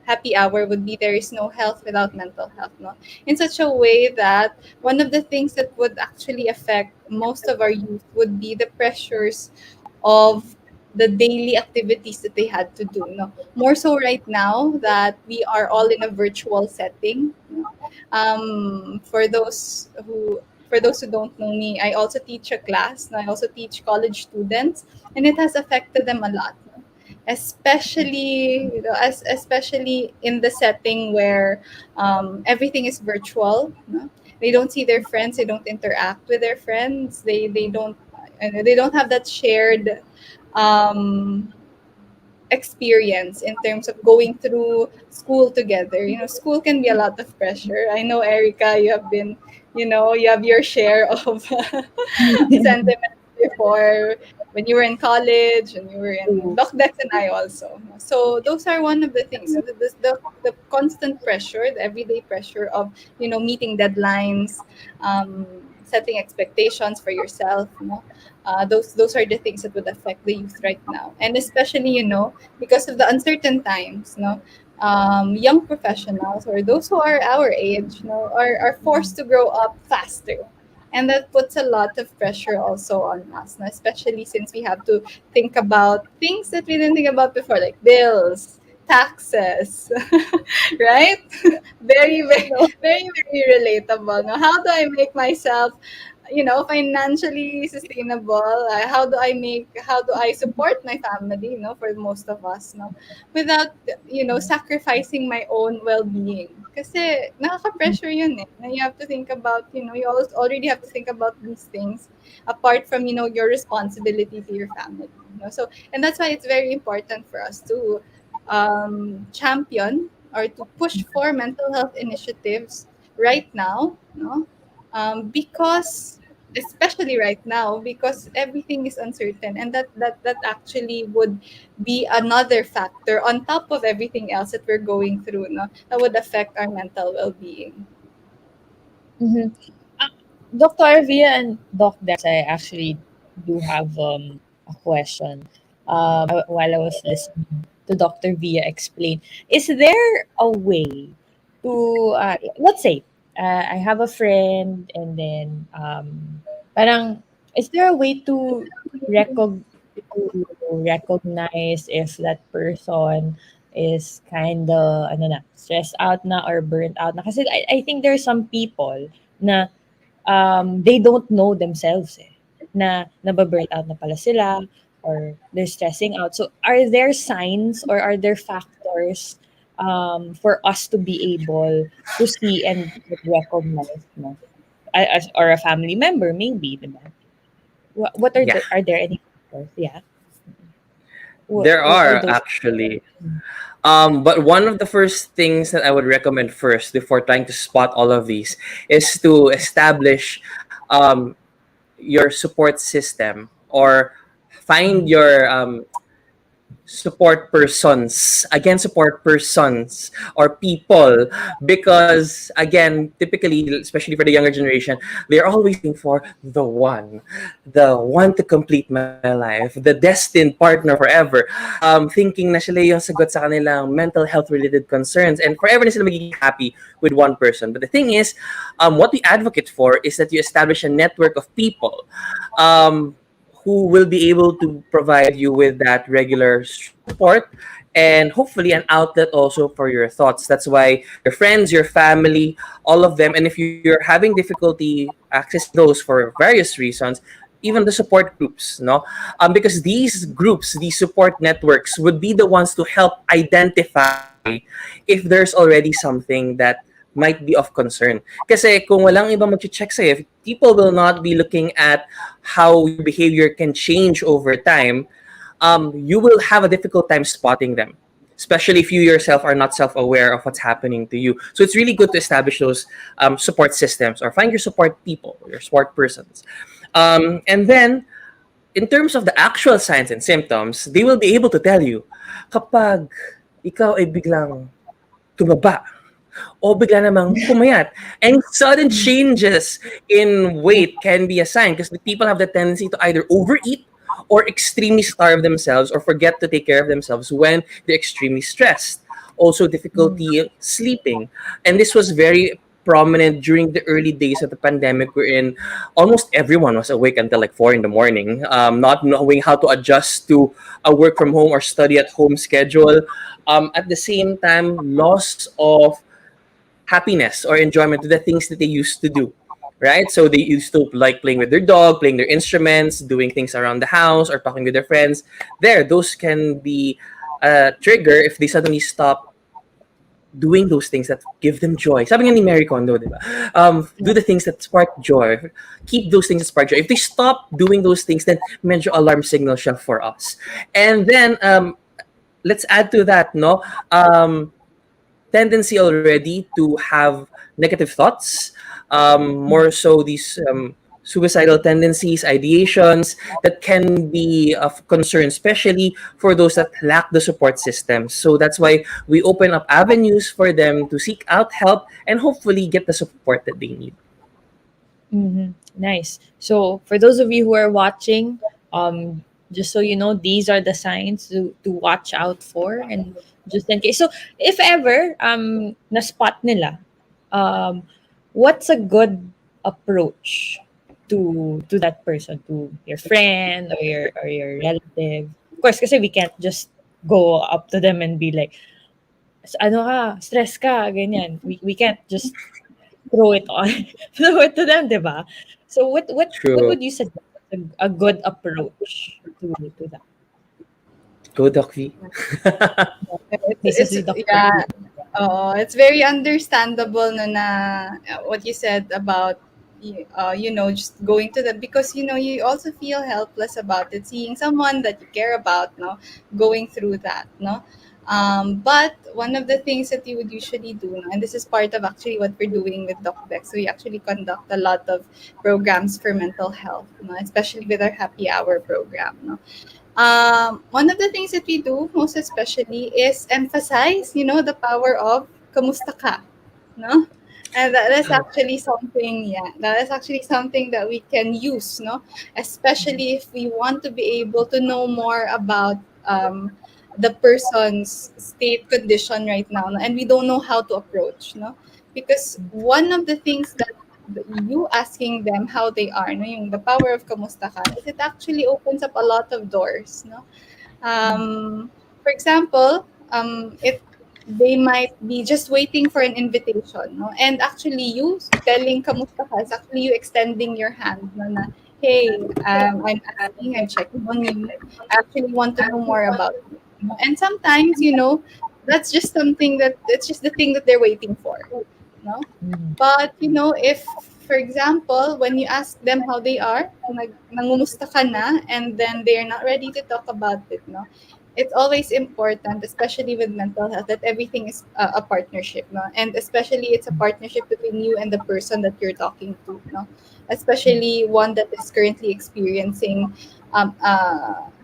Happy Hour would be: there is no health without mental health, no, in such a way that one of the things that would actually affect most of our youth would be the pressures of the daily activities that they had to do, no, more so right now that we are all in a virtual setting, no? For those who don't know me, I also teach a class. I also teach college students, and it has affected them a lot, especially especially in the setting where everything is virtual. They don't see their friends. They don't interact with their friends. They don't have that shared um, experience in terms of going through school together. School can be a lot of pressure. I know, Erica, you have your share of sentiments before, when you were in college and you were in Docdex, and I also. So those are one of the things. The constant pressure, the everyday pressure of meeting deadlines, setting expectations for yourself. Those are the things that would affect the youth right now, and especially because of the uncertain times. Young professionals, or those who are our age, are forced to grow up faster, And that puts a lot of pressure also on us, no? Especially since we have to think about things that we didn't think about before, like bills, taxes, right? Very, very, No. very, very relatable. No? How do I make myself, financially sustainable? How do I support my family, for most of us, no? Without, sacrificing my own well-being. Kasi nakaka-pressure yun eh. Na you have to think about, you already have to think about these things apart from, your responsibility to your family. So, and that's why it's very important for us to champion or to push for mental health initiatives right now, no? Because especially right now, because everything is uncertain, and that actually would be another factor on top of everything else that we're going through, no, that would affect our mental well-being. Mhm. Uh, Dr. Via and Doc Dex, I actually do have a question. While I was listening to Dr. Via explain, is there a way to, let's say, I have a friend and then, parang, is there a way to recog recognize if that person is kind of ano na, stressed out na or burnt out na? Kasi I think there are some people na they don't know themselves eh, na nababurnt out na pala sila or they're stressing out. So are there signs or are there factors for us to be able to see and recognize no? As, or a family member maybe, diba? What are Yeah, are there any factors? Yeah. there What are are those? actually. But one of the first things that I would recommend first before trying to spot all of these is to establish um, your support system or find your support persons or people, because again, typically, especially for the younger generation, they're always looking for the one to complete my life, the destined partner forever, thinking na sila yung sagot sa kanilang mental health related concerns, and forever na sila magiging happy with one person. But the thing is, what we advocate for is that you establish a network of people um, who will be able to provide you with that regular support and hopefully an outlet also for your thoughts. That's why your friends, your family, all of them, and if you're having difficulty accessing those for various reasons, even the support groups, no, because these groups, these support networks, would be the ones to help identify if there's already something that might be of concern. Kasi kung walang ibang mag-check sa'yo, if people will not be looking at how your behavior can change over time, you will have a difficult time spotting them, especially if you yourself are not self-aware of what's happening to you. So it's really good to establish those support systems or find your support people, your support persons. And then, in terms of the actual signs and symptoms, they will be able to tell you kapag ikaw ay biglang tumaba o bigla namang pumayat. And sudden changes in weight can be a sign because the people have the tendency to either overeat or extremely starve themselves or forget to take care of themselves when they're extremely stressed. Also, difficulty sleeping. And this was very prominent during the early days of the pandemic, wherein almost everyone was awake until like 4 in the morning, not knowing how to adjust to a work from home or study at home schedule. At the same time, loss of happiness or enjoyment to the things that they used to do, right? So they used to like playing with their dog, playing their instruments, doing things around the house, or talking with their friends. Those can be a trigger if they suddenly stop doing those things that give them joy. Sabi nga ni Mary Kondo, di ba? Do the things that spark joy. Keep those things that spark joy. If they stop doing those things, then medyo alarm signal siya for us. And then, let's add to that, no? Tendency already to have negative thoughts, more so these suicidal tendencies, ideations that can be of concern, especially for those that lack the support systems. So that's why we open up avenues for them to seek out help and hopefully get the support that they need. Mhm. Nice. So for those of you who are watching, just so you know, these are the signs to watch out for and just in case. So if ever na spot nila, um what's a good approach to that person, to your friend or your relative. Of course, kasi we can't just go up to them and be like, ano ka, stress ka, ganyan. We can't just throw it on, throw it to them, di ba? So what True. would you suggest a good approach to that? Go, Doc V. This is It's with Dr. yeah. V. It's very understandable na what you said about just going to that, because you also feel helpless about it, seeing someone that you care about, no, going through that, no. But one of the things that you would usually do, no, and this is part of actually what we're doing with DocBex, we actually conduct a lot of programs for mental health, no, especially with our happy hour program, no. One of the things that we do most especially is emphasize, the power of kamusta ka, no? And that is actually something, yeah, that is actually something that we can use, no? Especially if we want to be able to know more about the person's state condition right now, no? And we don't know how to approach, no? Because one of the things that you asking them how they are, no, yung the power of kamusta ka, is it actually opens up a lot of doors, no? For example, it they might be just waiting for an invitation, no? And actually, you telling kamusta ka is actually you extending your hand, no, na, hey, I'm asking, I'm checking on you. I actually want to know more about you. No? And sometimes, that's just something that it's just the thing that they're waiting for, no? But if for example, when you ask them how they are, nangumusta ka na, and then they are not ready to talk about it, no? It's always important, especially with mental health, that everything is a partnership, no? And especially it's a partnership between you and the person that you're talking to, no? Especially one that is currently experiencing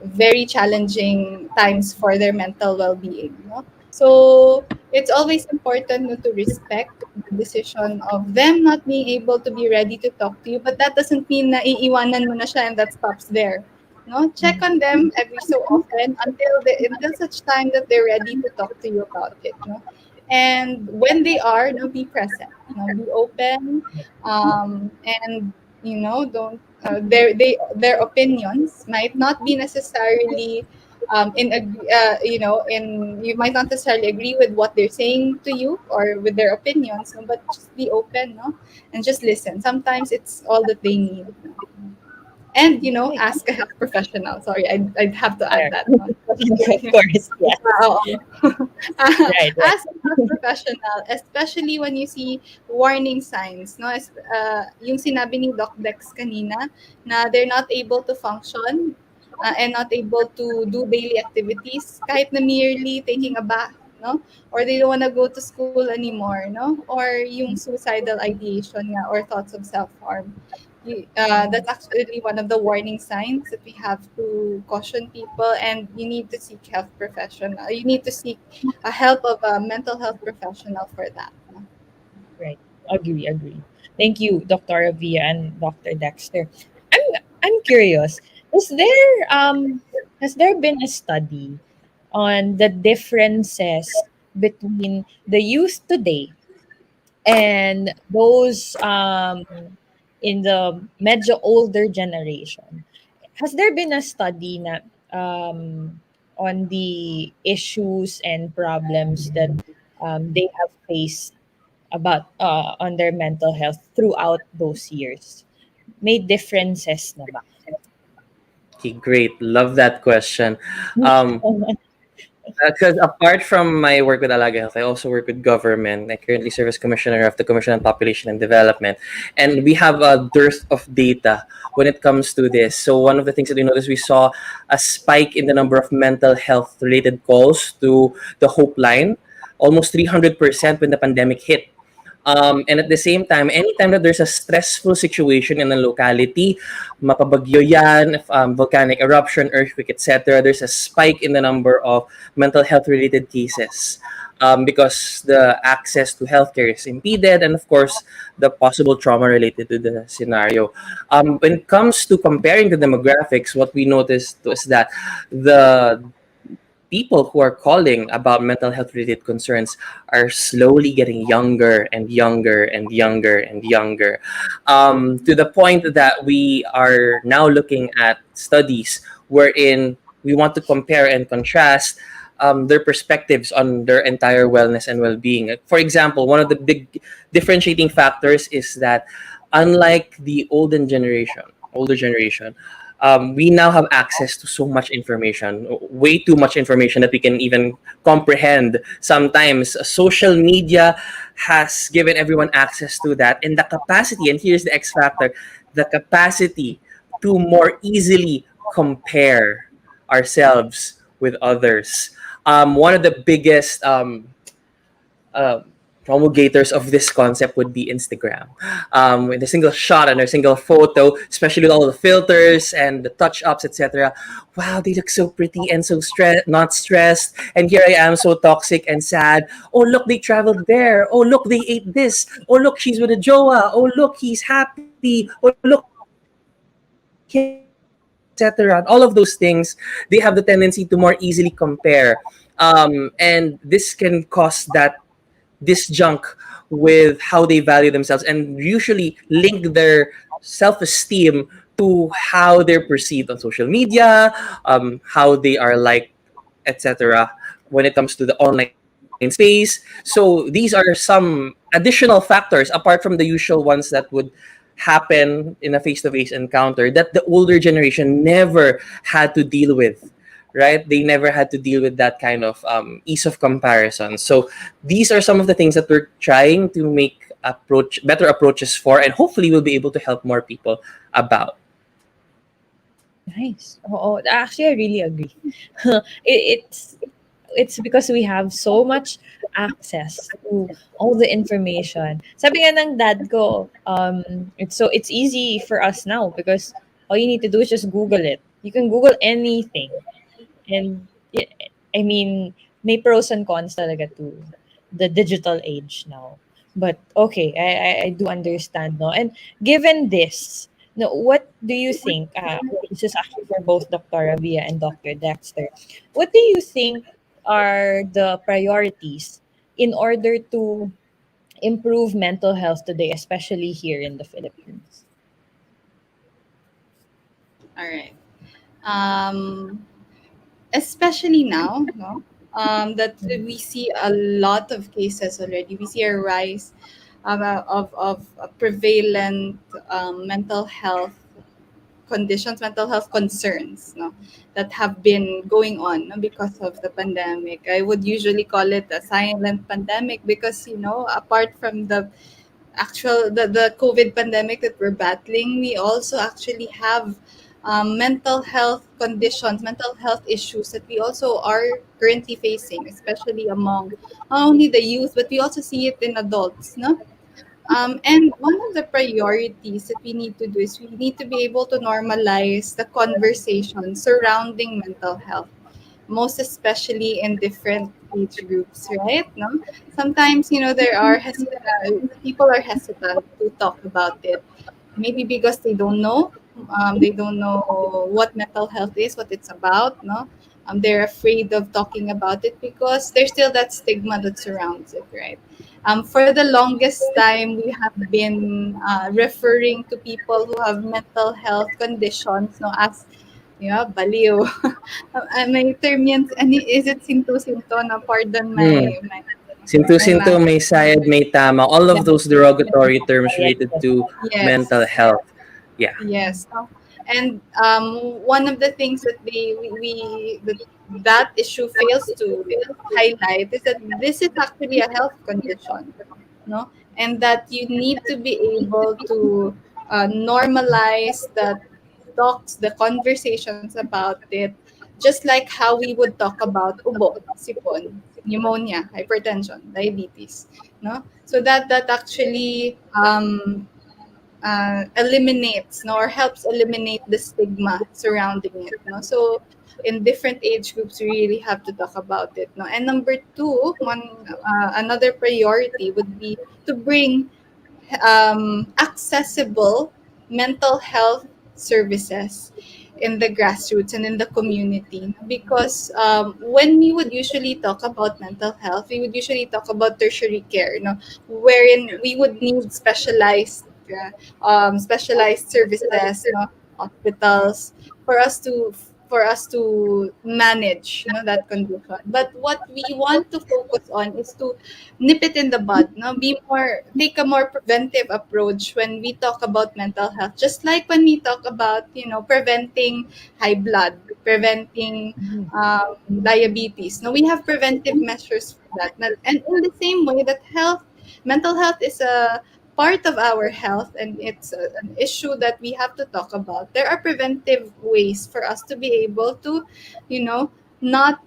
very challenging times for their mental well-being, no? So it's always important, no, to respect the decision of them not being able to be ready to talk to you, but that doesn't mean na iiwanan mo na siya and that stops there. No, check on them every so often until such time that they're ready to talk to you about it. No, and when they are, no, be present. Be open, and don't their opinions might not be necessarily in you might not necessarily agree with what they're saying to you or with their opinions, no, but just be open, no, and just listen. Sometimes it's all that they need, no? And ask a health professional. Sorry, I'd have to add There. that one. Of course, yeah. Oo. Right, right. Ask a professional, especially when you see warning signs, no? Yung sinabi ni Doc Dex kanina na they're not able to function and not able to do daily activities kahit na merely taking a bath, no? Or they don't want to go to school anymore, no? Or yung suicidal ideation nga or thoughts of self-harm. That's actually one of the warning signs that we have to caution people, and you need to seek health professional. You need to seek a help of a mental health professional for that. No? Right. Agree. Thank you, Dr. Avia and Dr. Dexter. I'm curious. Is there has there been a study on the differences between the youth today and those in the medyo older generation? Has there been a study na on the issues and problems that they have faced about on their mental health throughout those years? May differences na ba? Okay, great. Love that question. Um, Because apart from my work with Alaga Health, I also work with government. I currently serve as Commissioner of the Commission on Population and Development. And we have a dearth of data when it comes to this. So one of the things that we noticed, we saw a spike in the number of mental health related calls to the Hope Line, almost 300% when the pandemic hit. And at the same time, anytime that there's a stressful situation in a locality, mapabagyo yan, volcanic eruption, earthquake, etc., there's a spike in the number of mental health related cases because the access to healthcare is impeded, and of course, the possible trauma related to the scenario. When it comes to comparing the demographics, what we noticed was that the people who are calling about mental health related concerns are slowly getting younger and younger and younger and younger, to the point that we are now looking at studies wherein we want to compare and contrast their perspectives on their entire wellness and well-being. For example, one of the big differentiating factors is that unlike the older generation, we now have access to so much information, way too much information that we can even comprehend. Sometimes social media has given everyone access to that, and the capacity, and here's the X factor, the capacity to more easily compare ourselves with others. One of the biggest uh, promulgators of this concept would be Instagram. With a single shot and a single photo, especially with all the filters and the touch ups, etc. Wow, they look so pretty and so not stressed. And here I am, so toxic and sad. Oh, look, they traveled there. Oh, look, they ate this. Oh, look, she's with a Joa. Oh, look, he's happy. Oh, look, etc. All of those things, they have the tendency to more easily compare. And this can cause that disjunct with how they value themselves and usually link their self-esteem to how they're perceived on social media, how they are liked, etc. when it comes to the online space. So these are some additional factors apart from the usual ones that would happen in a face-to-face encounter that the older generation never had to deal with, right? They never had to deal with that kind of ease of comparison. So these are some of the things that we're trying to make better approaches for, and hopefully we'll be able to help more people about. Nice. Oh, actually, I really agree. It's because we have so much access to all the information. Sabi nga ng dad ko, it's easy for us now because all you need to do is just Google it. You can Google anything. And I mean, may pros and cons talaga to the digital age now. But okay, I do understand, no. And given this, no, what do you think? This is actually for both Dr. Rabia and Dr. Dexter. What do you think are the priorities in order to improve mental health today, especially here in the Philippines? All right. Um, Especially now, no, that we see a lot of cases already. We see a rise of prevalent mental health conditions, mental health concerns, no, that have been going on, no, because of the pandemic. I would usually call it a silent pandemic because, apart from the COVID pandemic that we're battling, we also actually have mental health conditions, mental health issues that we also are currently facing, especially among not only the youth, but we also see it in adults, no? And one of the priorities that we need to do is we need to be able to normalize the conversation surrounding mental health, most especially in different age groups, right? No, sometimes there are people are hesitant to talk about it, maybe because they don't know what mental health is, what it's about. No, they're afraid of talking about it because there's still that stigma that surrounds it, right? For the longest time, we have been referring to people who have mental health conditions, no, as baliw. May term yan, is it sinto-sinto na, pardon Hmm. my Sinto-sinto, math. may sayad, may tama. All of those derogatory terms Yes, related to Yes. mental health. Yeah. Yes. And one of the things that that issue fails to highlight is that this is actually a health condition, no, and that you need to be able to normalize the conversations about it, just like how we would talk about ubo, sipon, pneumonia, hypertension, diabetes, no. So that actually eliminates, no, or helps eliminate the stigma surrounding it, no. So in different age groups we really have to talk about it, no. And number two, another priority would be to bring accessible mental health services in the grassroots and in the community, because when we would usually talk about mental health, we would usually talk about tertiary care, wherein we would need specialized services, hospitals, for us to manage, that condition. But what we want to focus on is to nip it in the bud, take a more preventive approach when we talk about mental health, just like when we talk about, preventing high blood, preventing diabetes. Now we have preventive measures for that. And in the same way that mental health is a part of our health, and it's an issue that we have to talk about. There are preventive ways for us to be able to, you know, not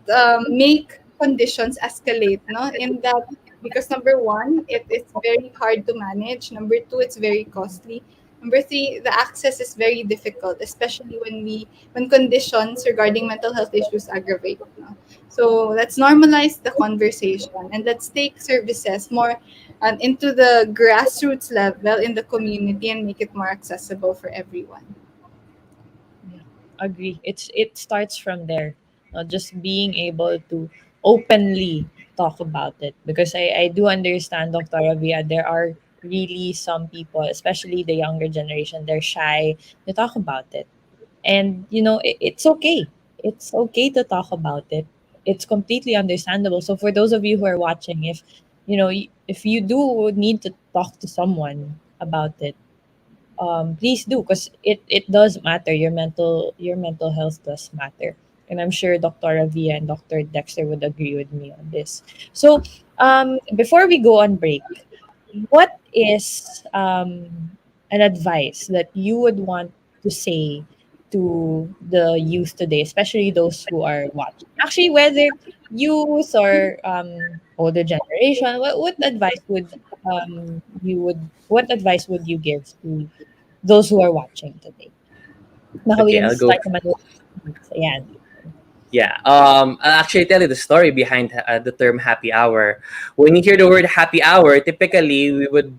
make conditions escalate, no? In that, because number one, it is very hard to manage. Number two, it's very costly. Number three, the access is very difficult, especially when conditions regarding mental health issues aggravate. No? So let's normalize the conversation, and let's take services more into the grassroots level in the community, and make it more accessible for everyone. Yeah, agree. It starts from there. Just being able to openly talk about it. Because I do understand, Dr. Avia, there are really some people, especially the younger generation, they're shy to talk about it. And it's okay. It's okay to talk about it. It's completely understandable. So for those of you who are watching, if you do need to talk to someone about it, please do, because it does matter. Your mental health does matter, and I'm sure Dr. Avia and Dr. Dexter would agree with me on this. So before we go on break, what is an advice that you would want to say to the youth today, especially those who are watching? Actually, whether youth or older generation, what advice would you give to those who are watching today? Baka we Okay, can I'll go. start naman with Ayan. Yeah. I'll actually tell you the story behind the term happy hour. When you hear the word happy hour, typically we would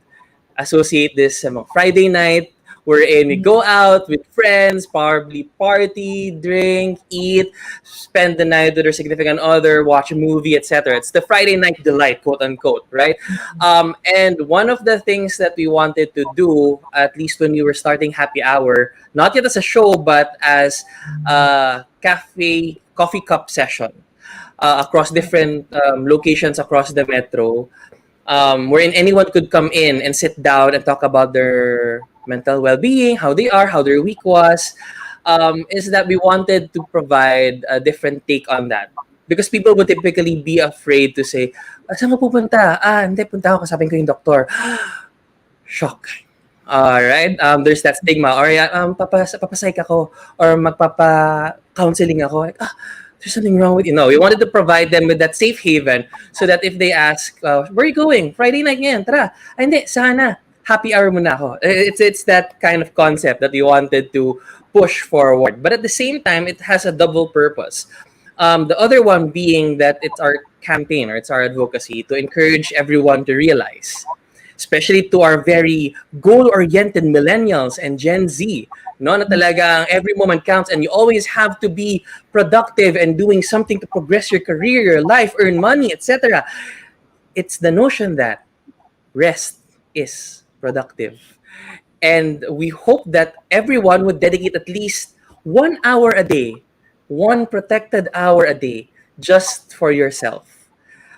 associate this Friday night wherein we go out with friends, probably party, drink, eat, spend the night with their significant other, watch a movie, etc. It's the Friday night delight, quote unquote, right? And one of the things that we wanted to do, at least when we were starting Happy Hour, not yet as a show, but as a coffee cup session across different locations across the metro, wherein anyone could come in and sit down and talk about their mental well-being, how they are, how their week was, is that we wanted to provide a different take on that. Because people would typically be afraid to say, saan ka pupunta? Hindi, punta ako, kasapin ko yung doktor. Shock. Alright, there's that stigma. Or papasayk ako, or magpapa-counseling ako. Like, there's something wrong with you. No, we wanted to provide them with that safe haven so that if they ask, where are you going? Friday night ngayon, tara. Hindi, sana. Happy hour muna ako. It's that kind of concept that we wanted to push forward. But at the same time, it has a double purpose. The other one being that it's our campaign or it's our advocacy to encourage everyone to realize, especially to our very goal-oriented millennials and Gen Z, no, na talagang every moment counts and you always have to be productive and doing something to progress your career, your life, earn money, etc. It's the notion that rest is productive. And we hope that everyone would dedicate at least 1 hour a day, one protected hour a day, just for yourself,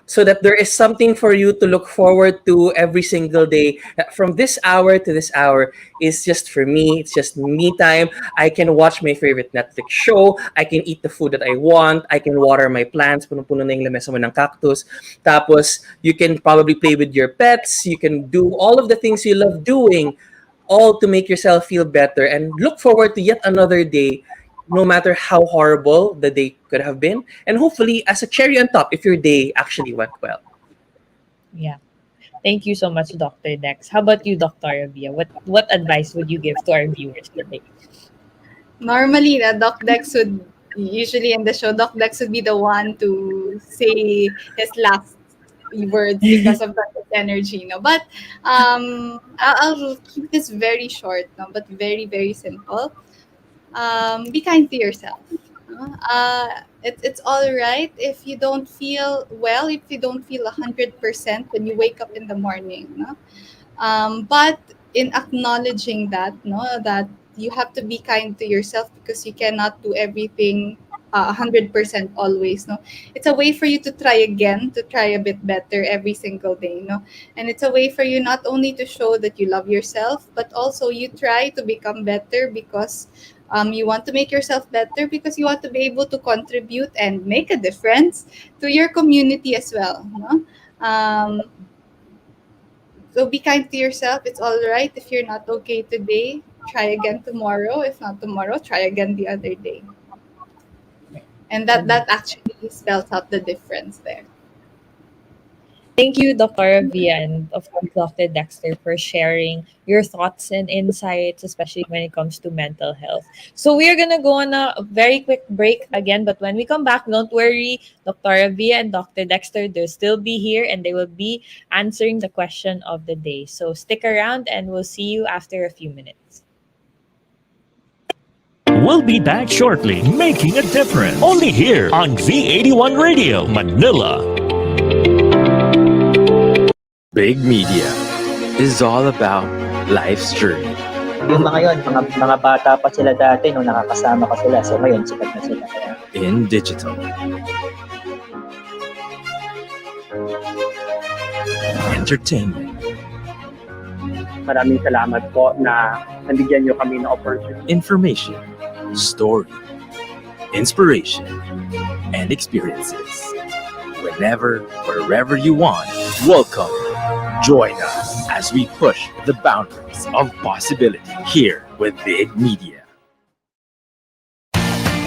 so that there is something for you to look forward to every single day. From this hour to this hour is just for me. It's just me time. I can watch my favorite Netflix show. I can eat the food that I want. I can water my plants. Puno-puno na yung lamesa mo ng cactus. Tapos, you can probably play with your pets. You can do all of the things you love doing, all to make yourself feel better and look forward to yet another day, no matter how horrible the day could have been. And hopefully, as a cherry on top, if your day actually went well. Yeah. Thank you so much, Dr. Dex. How about you, Dr. Avia? What advice would you give to our viewers today? Normally, Doc Dex would usually in the show, Doc Dex would be the one to say his last words because of that energy, no. But I'll keep this very short, no, but very very simple. be kind to yourself. It's all right if you don't feel well, if you don't feel 100% when you wake up in the morning. No? But in acknowledging that, no, that you have to be kind to yourself because you cannot do everything 100% always. No, it's a way for you to try again, to try a bit better every single day. No, and it's a way for you not only to show that you love yourself, but also you try to become better because you want to make yourself better because you want to be able to contribute and make a difference to your community as well. No? So be kind to yourself. It's all right if you're not okay today. Try again tomorrow. If not tomorrow, try again the other day. And that actually spells out the difference there. Thank you, Dr. Via, and of course, Dr. Dexter, for sharing your thoughts and insights, especially when it comes to mental health. So we are gonna go on a very quick break again, but when we come back, don't worry, Dr. Via and Dr. Dexter, they'll still be here and they will be answering the question of the day. So stick around and we'll see you after a few minutes. We'll be back shortly, making a difference. Only here on V81 Radio, Manila. Big Media is all about life's journey. Yung mga yun, mga bata pa sila dati nung nakakasama ko sila. So ngayon, sikat na sila. Kaya In digital, entertainment, Maraming salamat po na nabigyan nyo kami ng opportunity. information, story, inspiration, and experiences. Whenever, wherever you want, welcome. Join us as we push the boundaries of possibility here with Big Media.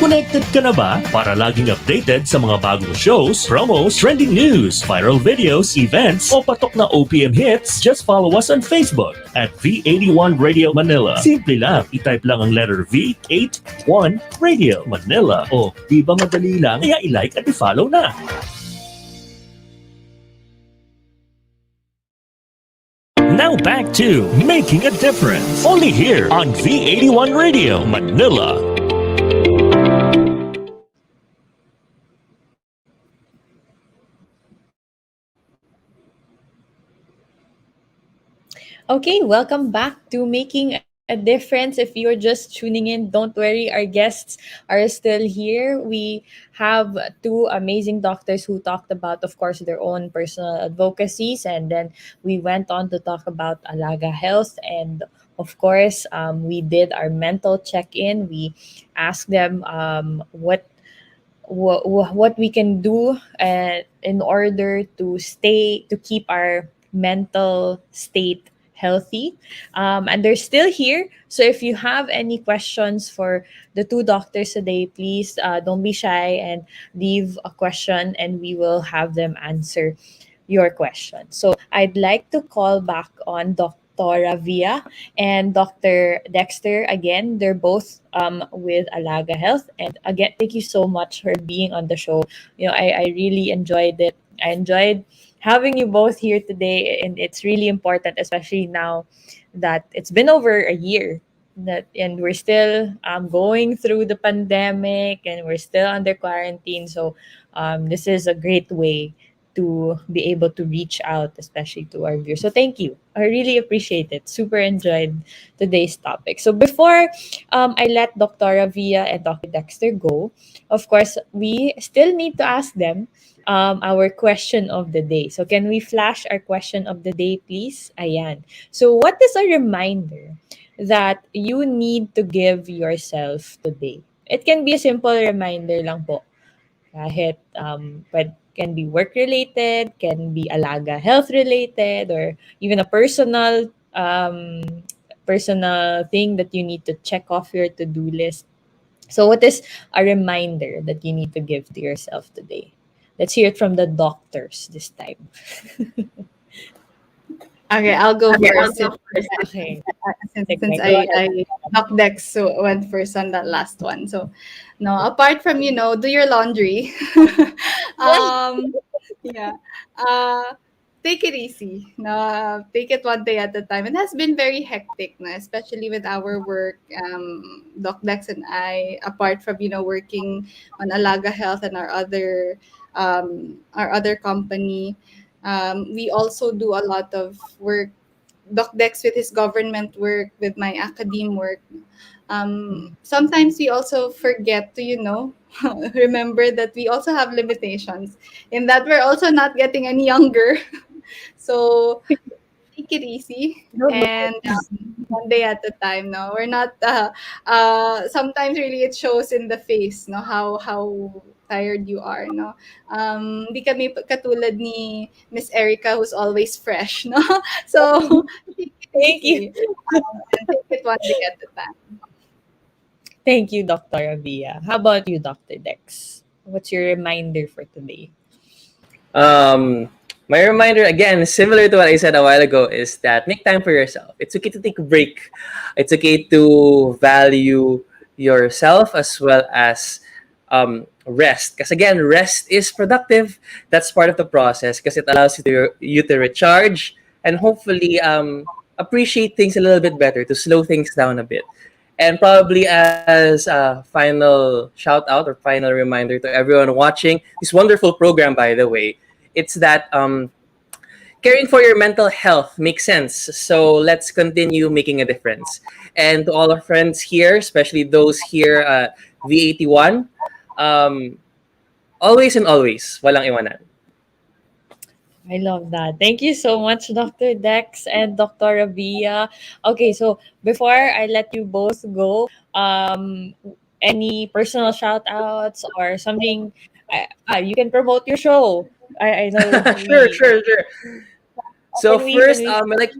Connected ka na ba para laging updated sa mga bagong shows, promos, trending news, viral videos, events, o patok na OPM hits? Just follow us on Facebook at V81 Radio Manila. Simple lang, itype lang ang letter V81 Radio Manila. O, di ba madali lang? Kaya i-like at i-follow na. Now back to Making a Difference. Only here on V81 Radio Manila. Okay, welcome back to Making a Difference. If you're just tuning in, don't worry, our guests are still here. We have two amazing doctors who talked about, of course, their own personal advocacies, and then we went on to talk about Alaga Health, and of course, we did our mental check-in. We asked them what we can do in order to keep our mental state healthy, and they're still here. So if you have any questions for the two doctors today, please don't be shy and leave a question and we will have them answer your question. So I'd like to call back on Dr. Via and Dr. Dexter again. They're both with Alaga Health. And again, thank you so much for being on the show. I really enjoyed it. I enjoyed having you both here today, and it's really important, especially now that it's been over a year and we're still going through the pandemic and we're still under quarantine. So this is a great way to be able to reach out, especially to our viewers. So thank you. I really appreciate it. Super enjoyed today's topic. So before I let Dr. Via and Dr. Dexter go, of course, we still need to ask them our question of the day. So can we flash our question of the day, please? Ayan. So what is a reminder that you need to give yourself today? It can be a simple reminder lang po. Kahit but can be work-related, can be Alaga health-related, or even a personal thing that you need to check off your to-do list. So what is a reminder that you need to give to yourself today? Let's hear it from the doctors this time. Okay, I'll go first. Okay. Since I Doc Dex so went first on that last one. So no, apart from do your laundry. um yeah. take it easy. No, take it one day at a time. It has been very hectic, no, especially with our work. Doc Dex and I, apart from working on Alaga Health and our other company, we also do a lot of work. Doc Dex with his government work, with my academe work. Sometimes we also forget to, remember that we also have limitations, in that we're also not getting any younger. So take it easy, No, no. and one day at a time. No, we're not. Sometimes really it shows in the face. No, how tired you are. No, di kami katulad ni Miss Erika who's always fresh. No, so take it Thank you. easy, and take it one day at a time. Thank you, Dr. Avia. How about you, Dr. Dex? What's your reminder for today? My reminder again, similar to what I said a while ago, is that make time for yourself. It's okay to take a break. It's okay to value yourself as well as rest. Because again, rest is productive. That's part of the process because it allows you to recharge and hopefully appreciate things a little bit better, to slow things down a bit. And probably as a final shout out or final reminder to everyone watching this wonderful program, by the way, it's that caring for your mental health makes sense. So let's continue making a difference. And to all our friends here, especially those here at V81, um, always and always, walang iwanan. I love that. Thank you so much, Dr. Dex and Dr. Avia. Okay, so before I let you both go, any personal shout outs or something, you can promote your show. I know Sure, we sure, sure. So can we first, like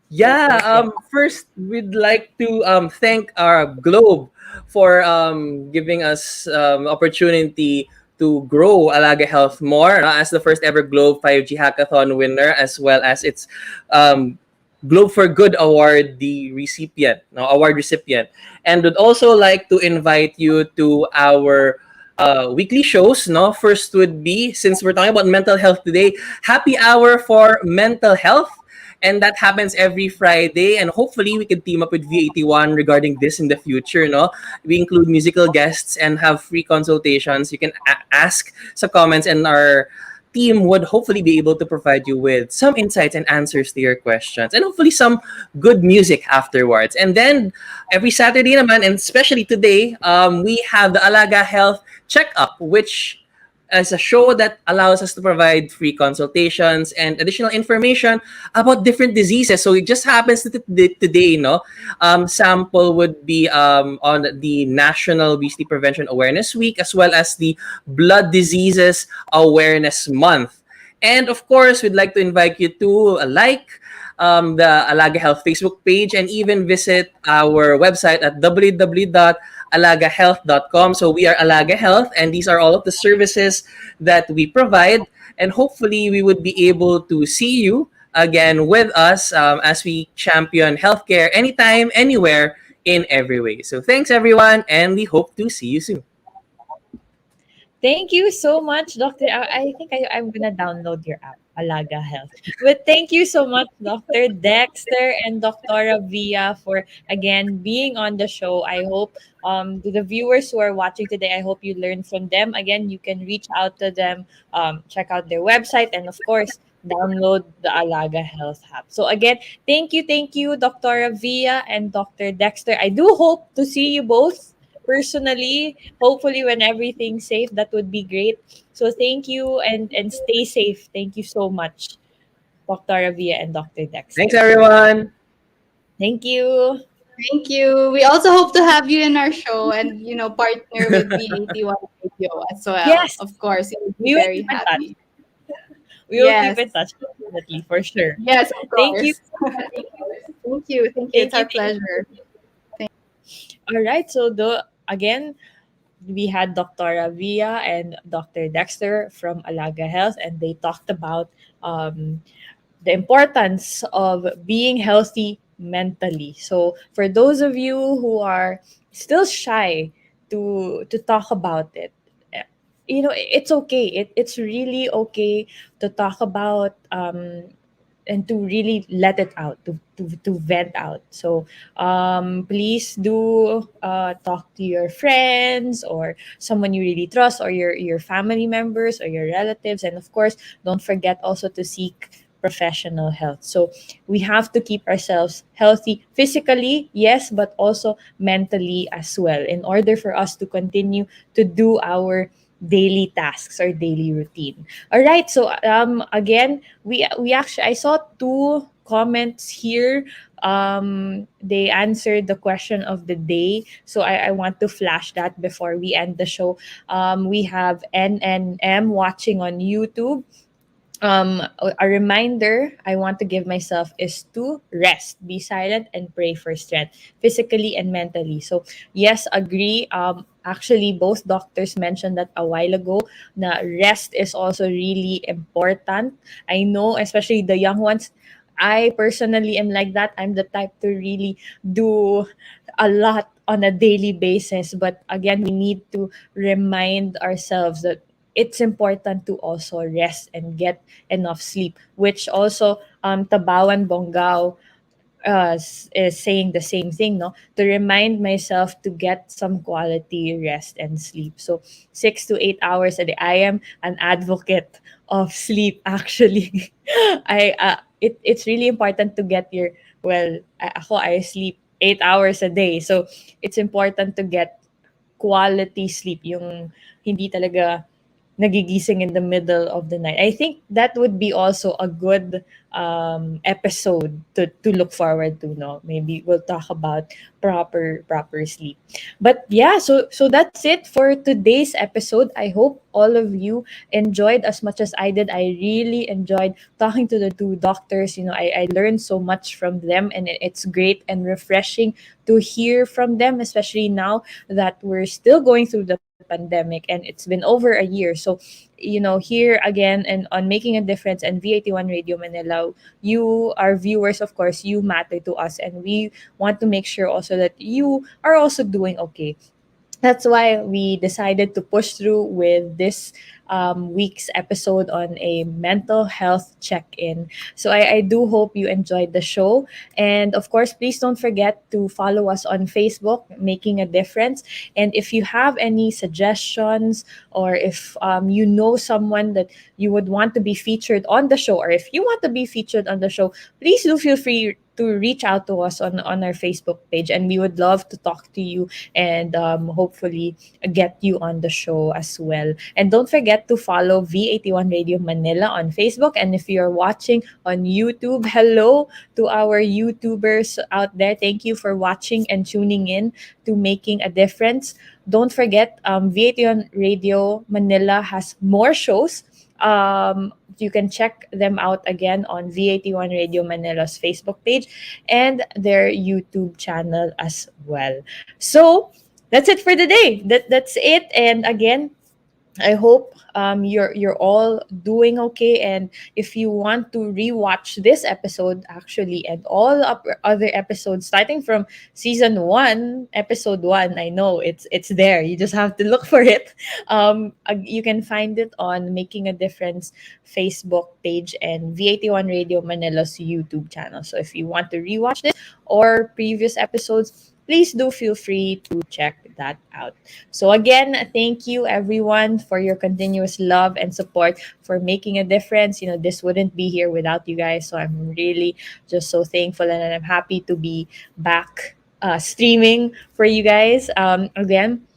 yeah, first we'd like to thank our Globe for giving us opportunity to grow Alaga Health more, as the first ever Globe 5G Hackathon winner, as well as its um, Globe for Good award, the recipient, no, award recipient. And would also like to invite you to our weekly shows. No, first would be, since we're talking about mental health today, Happy Hour for Mental Health. And that happens every Friday. And hopefully we can team up with V81 regarding this in the future. No, we include musical guests and have free consultations. You can ask some comments, and our team would hopefully be able to provide you with some insights and answers to your questions, and hopefully some good music afterwards. And then every Saturday naman, and especially today, we have the Alaga Health Checkup, which is a show that allows us to provide free consultations and additional information about different diseases. So it just happens that today, no, sample would be on the National Obesity Prevention Awareness Week, as well as the Blood Diseases Awareness Month. And of course, we'd like to invite you to like the Alaga Health Facebook page, and even visit our website at www.alagahealth.com. So we are Alaga Health, and these are all of the services that we provide. And hopefully, we would be able to see you again with us as we champion healthcare anytime, anywhere, in every way. So thanks, everyone, and we hope to see you soon. Thank you so much, Doctor. I think I'm gonna download your app, Alaga Health. But thank you so much, Dr. Dexter and Dr. Via, for again being on the show. I hope to the viewers who are watching today, I hope you learned from them. Again, you can reach out to them, check out their website, and of course, download the Alaga Health app. So again, thank you, Dr. Via and Dr. Dexter. I do hope to see you both personally, hopefully when everything's safe. That would be great. So thank you, and stay safe. Thank you so much, Dr. Avia and Dr. Thanks, Dexter. everyone. Thank you. Thank you. We also hope to have you in our show, and partner with V81 Radio as well. Yes, Of course, we would be we will very keep in touch. happy. We will keep Yes. in touch, definitely, for sure. Yes, of Thank you. course. Thank you. Thank you. Thank It's you. our pleasure. All right. So again, we had Dr. Avia and Dr. Dexter from Alaga Health, and they talked about the importance of being healthy mentally. So for those of you who are still shy to talk about it, it's okay. It's really okay to talk about, and to really let it out, to vent out. So please do talk to your friends or someone you really trust, or your family members or your relatives. And of course, don't forget also to seek professional health. So we have to keep ourselves healthy physically, yes, but also mentally as well, in order for us to continue to do our daily tasks or daily routine. All right. So again, we actually, I saw two comments here. They answered the question of the day, so I want to flash that before we end the show. We have NNM watching on YouTube. A reminder I want to give myself is to rest, be silent, and pray for strength, physically and mentally. So yes, agree. Actually, both doctors mentioned that a while ago. Na rest is also really important. I know, especially the young ones. I personally am like that. I'm the type to really do a lot on a daily basis. But again, we need to remind ourselves that it's important to also rest and get enough sleep, which also Tabawan Bonggao is saying the same thing, no? To remind myself to get some quality rest and sleep. So 6 to 8 hours a day. I am an advocate of sleep. Actually, it's really important to get your, well, I sleep 8 hours a day. So it's important to get quality sleep. Yung hindi talaga nagigising in the middle of the night. I think that would be also a good episode to look forward to. No, maybe we'll talk about proper sleep. But yeah, so that's it for today's episode. I hope all of you enjoyed as much as I did. I really enjoyed talking to the two doctors. I learned so much from them, and it's great and refreshing to hear from them, especially now that we're still going through the pandemic and it's been over a year. So, here again and on Making a Difference and V81 Radio Manila, you, our viewers, of course, you matter to us, and we want to make sure also that you are also doing okay. That's why we decided to push through with this week's episode on a mental health check-in. So I do hope you enjoyed the show. And of course, please don't forget to follow us on Facebook, Making a Difference. And if you have any suggestions, or if you know someone that you would want to be featured on the show, or if you want to be featured on the show, please do feel free to reach out to us on our Facebook page, and we would love to talk to you and hopefully get you on the show as well. And don't forget to follow V81 Radio Manila on Facebook. And if you're watching on YouTube, hello to our YouTubers out there. Thank you for watching and tuning in to Making a Difference. Don't forget, V81 Radio Manila has more shows. You can check them out again on V81 Radio Manila's Facebook page and their YouTube channel as well. So that's it for the day. That's it. And again, I hope you're all doing okay. And if you want to rewatch this episode, actually, and all other episodes starting from season 1, episode 1, I know it's there. You just have to look for it. You can find it on Making a Difference Facebook page and V81 Radio Manila's YouTube channel. So if you want to rewatch this or previous episodes, please do feel free to check that out. So again, thank you everyone for your continuous love and support for Making a Difference. This wouldn't be here without you guys. So I'm really just so thankful, and I'm happy to be back streaming for you guys. Again,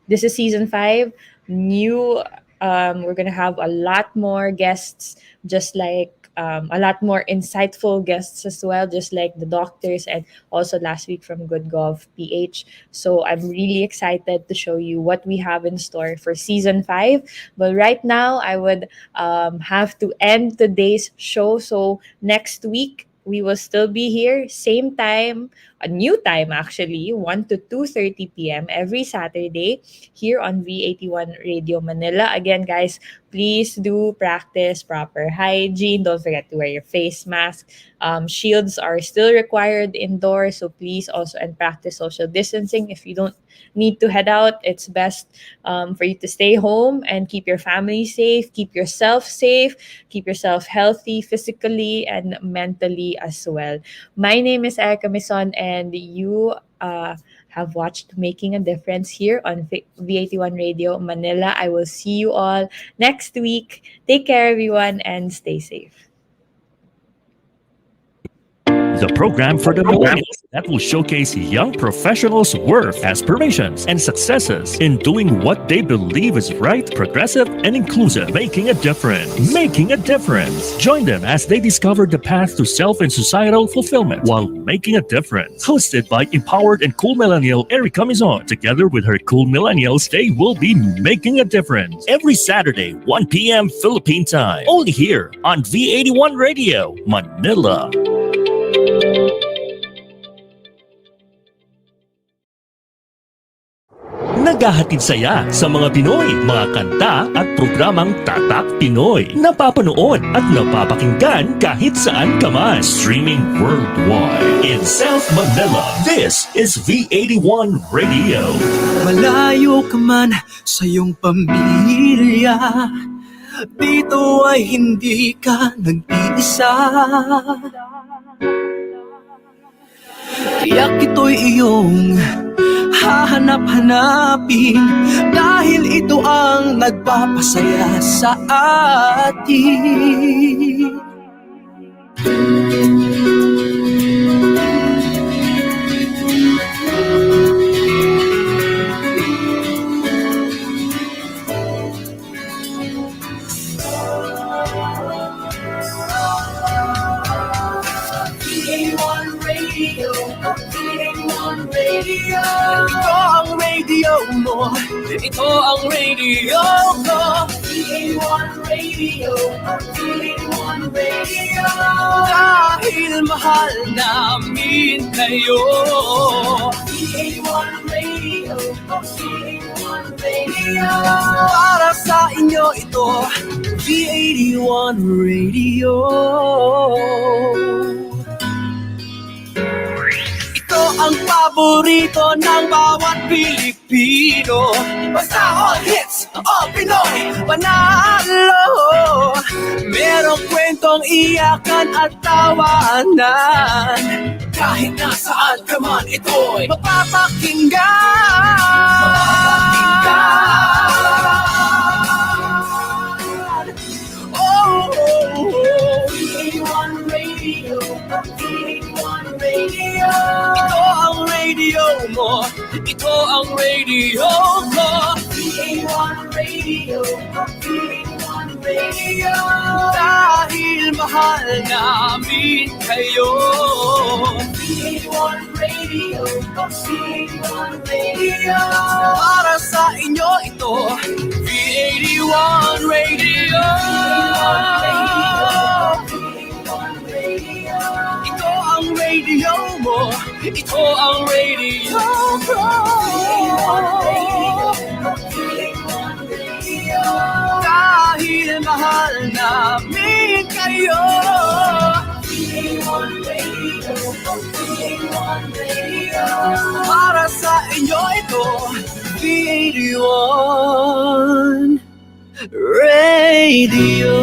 this is season 5. New, we're gonna have a lot more guests, just like a lot more insightful guests as well, just like the doctors and also last week from Good Gov PH. So I'm really excited to show you what we have in store for season 5. But right now, I would have to end today's show. So next week, we will still be here, same time a new time actually, 1 to 2:30 p.m. every Saturday here on V81 Radio Manila. Again, guys, please do practice proper hygiene. Don't forget to wear your face mask. Shields are still required indoors, so please also and practice social distancing. If you don't need to head out, it's best for you to stay home and keep your family safe, keep yourself safe, keep yourself healthy physically and mentally as well. My name is Erika Mison, and you have watched Making a Difference here on V81 Radio Manila. I will see you all next week. Take care, everyone, and stay safe. The program for the millennials that will showcase young professionals' worth, aspirations, and successes in doing what they believe is right, progressive, and inclusive. Making a difference. Making a difference. Join them as they discover the path to self and societal fulfillment while making a difference. Hosted by empowered and cool millennial Erika Mison. Together with her cool millennials, they will be making a difference. Every Saturday, 1 p.m. Philippine time. Only here on V81 Radio, Manila. Naghahatid saya sa mga Pinoy, mga kanta at programang Tatak Pinoy. Napapanood at napapakinggan kahit saan ka man. Streaming worldwide. In South Manila, this is V81 Radio. Malayo ka man sa iyong pamilya, dito ay hindi ka nag-iisa. Tiyak ito'y iyong hahanap-hanapin, dahil ito ang nagpapasaya sa atin. Ito ang radio mo, ito ang radio ko. V81 Radio, V81 Radio. Dahil mahal namin kayo. V81 Radio, V81 Radio. Para sa inyo ito, V81 Radio. Ito ang paborito ng bawat Pilipino. Basta all hits, all Pinoy, panalo. Merong kwentong iyakan at tawanan. Kahit nasaan ka man, ito'y mapapakinggan. Oh, V81 Radio, V81 Radio. Ito ang radio mo, ito ang radio ko. V81 Radio, V81 Radio. Dahil mahal namin kayo. V81 Radio, V81 Radio. Para sa inyo ito, V81 Radio. Ito ang radio mo, ito ang radio ko. Dahil mahal namin kayo. Para sa inyo ito, V81 Radio.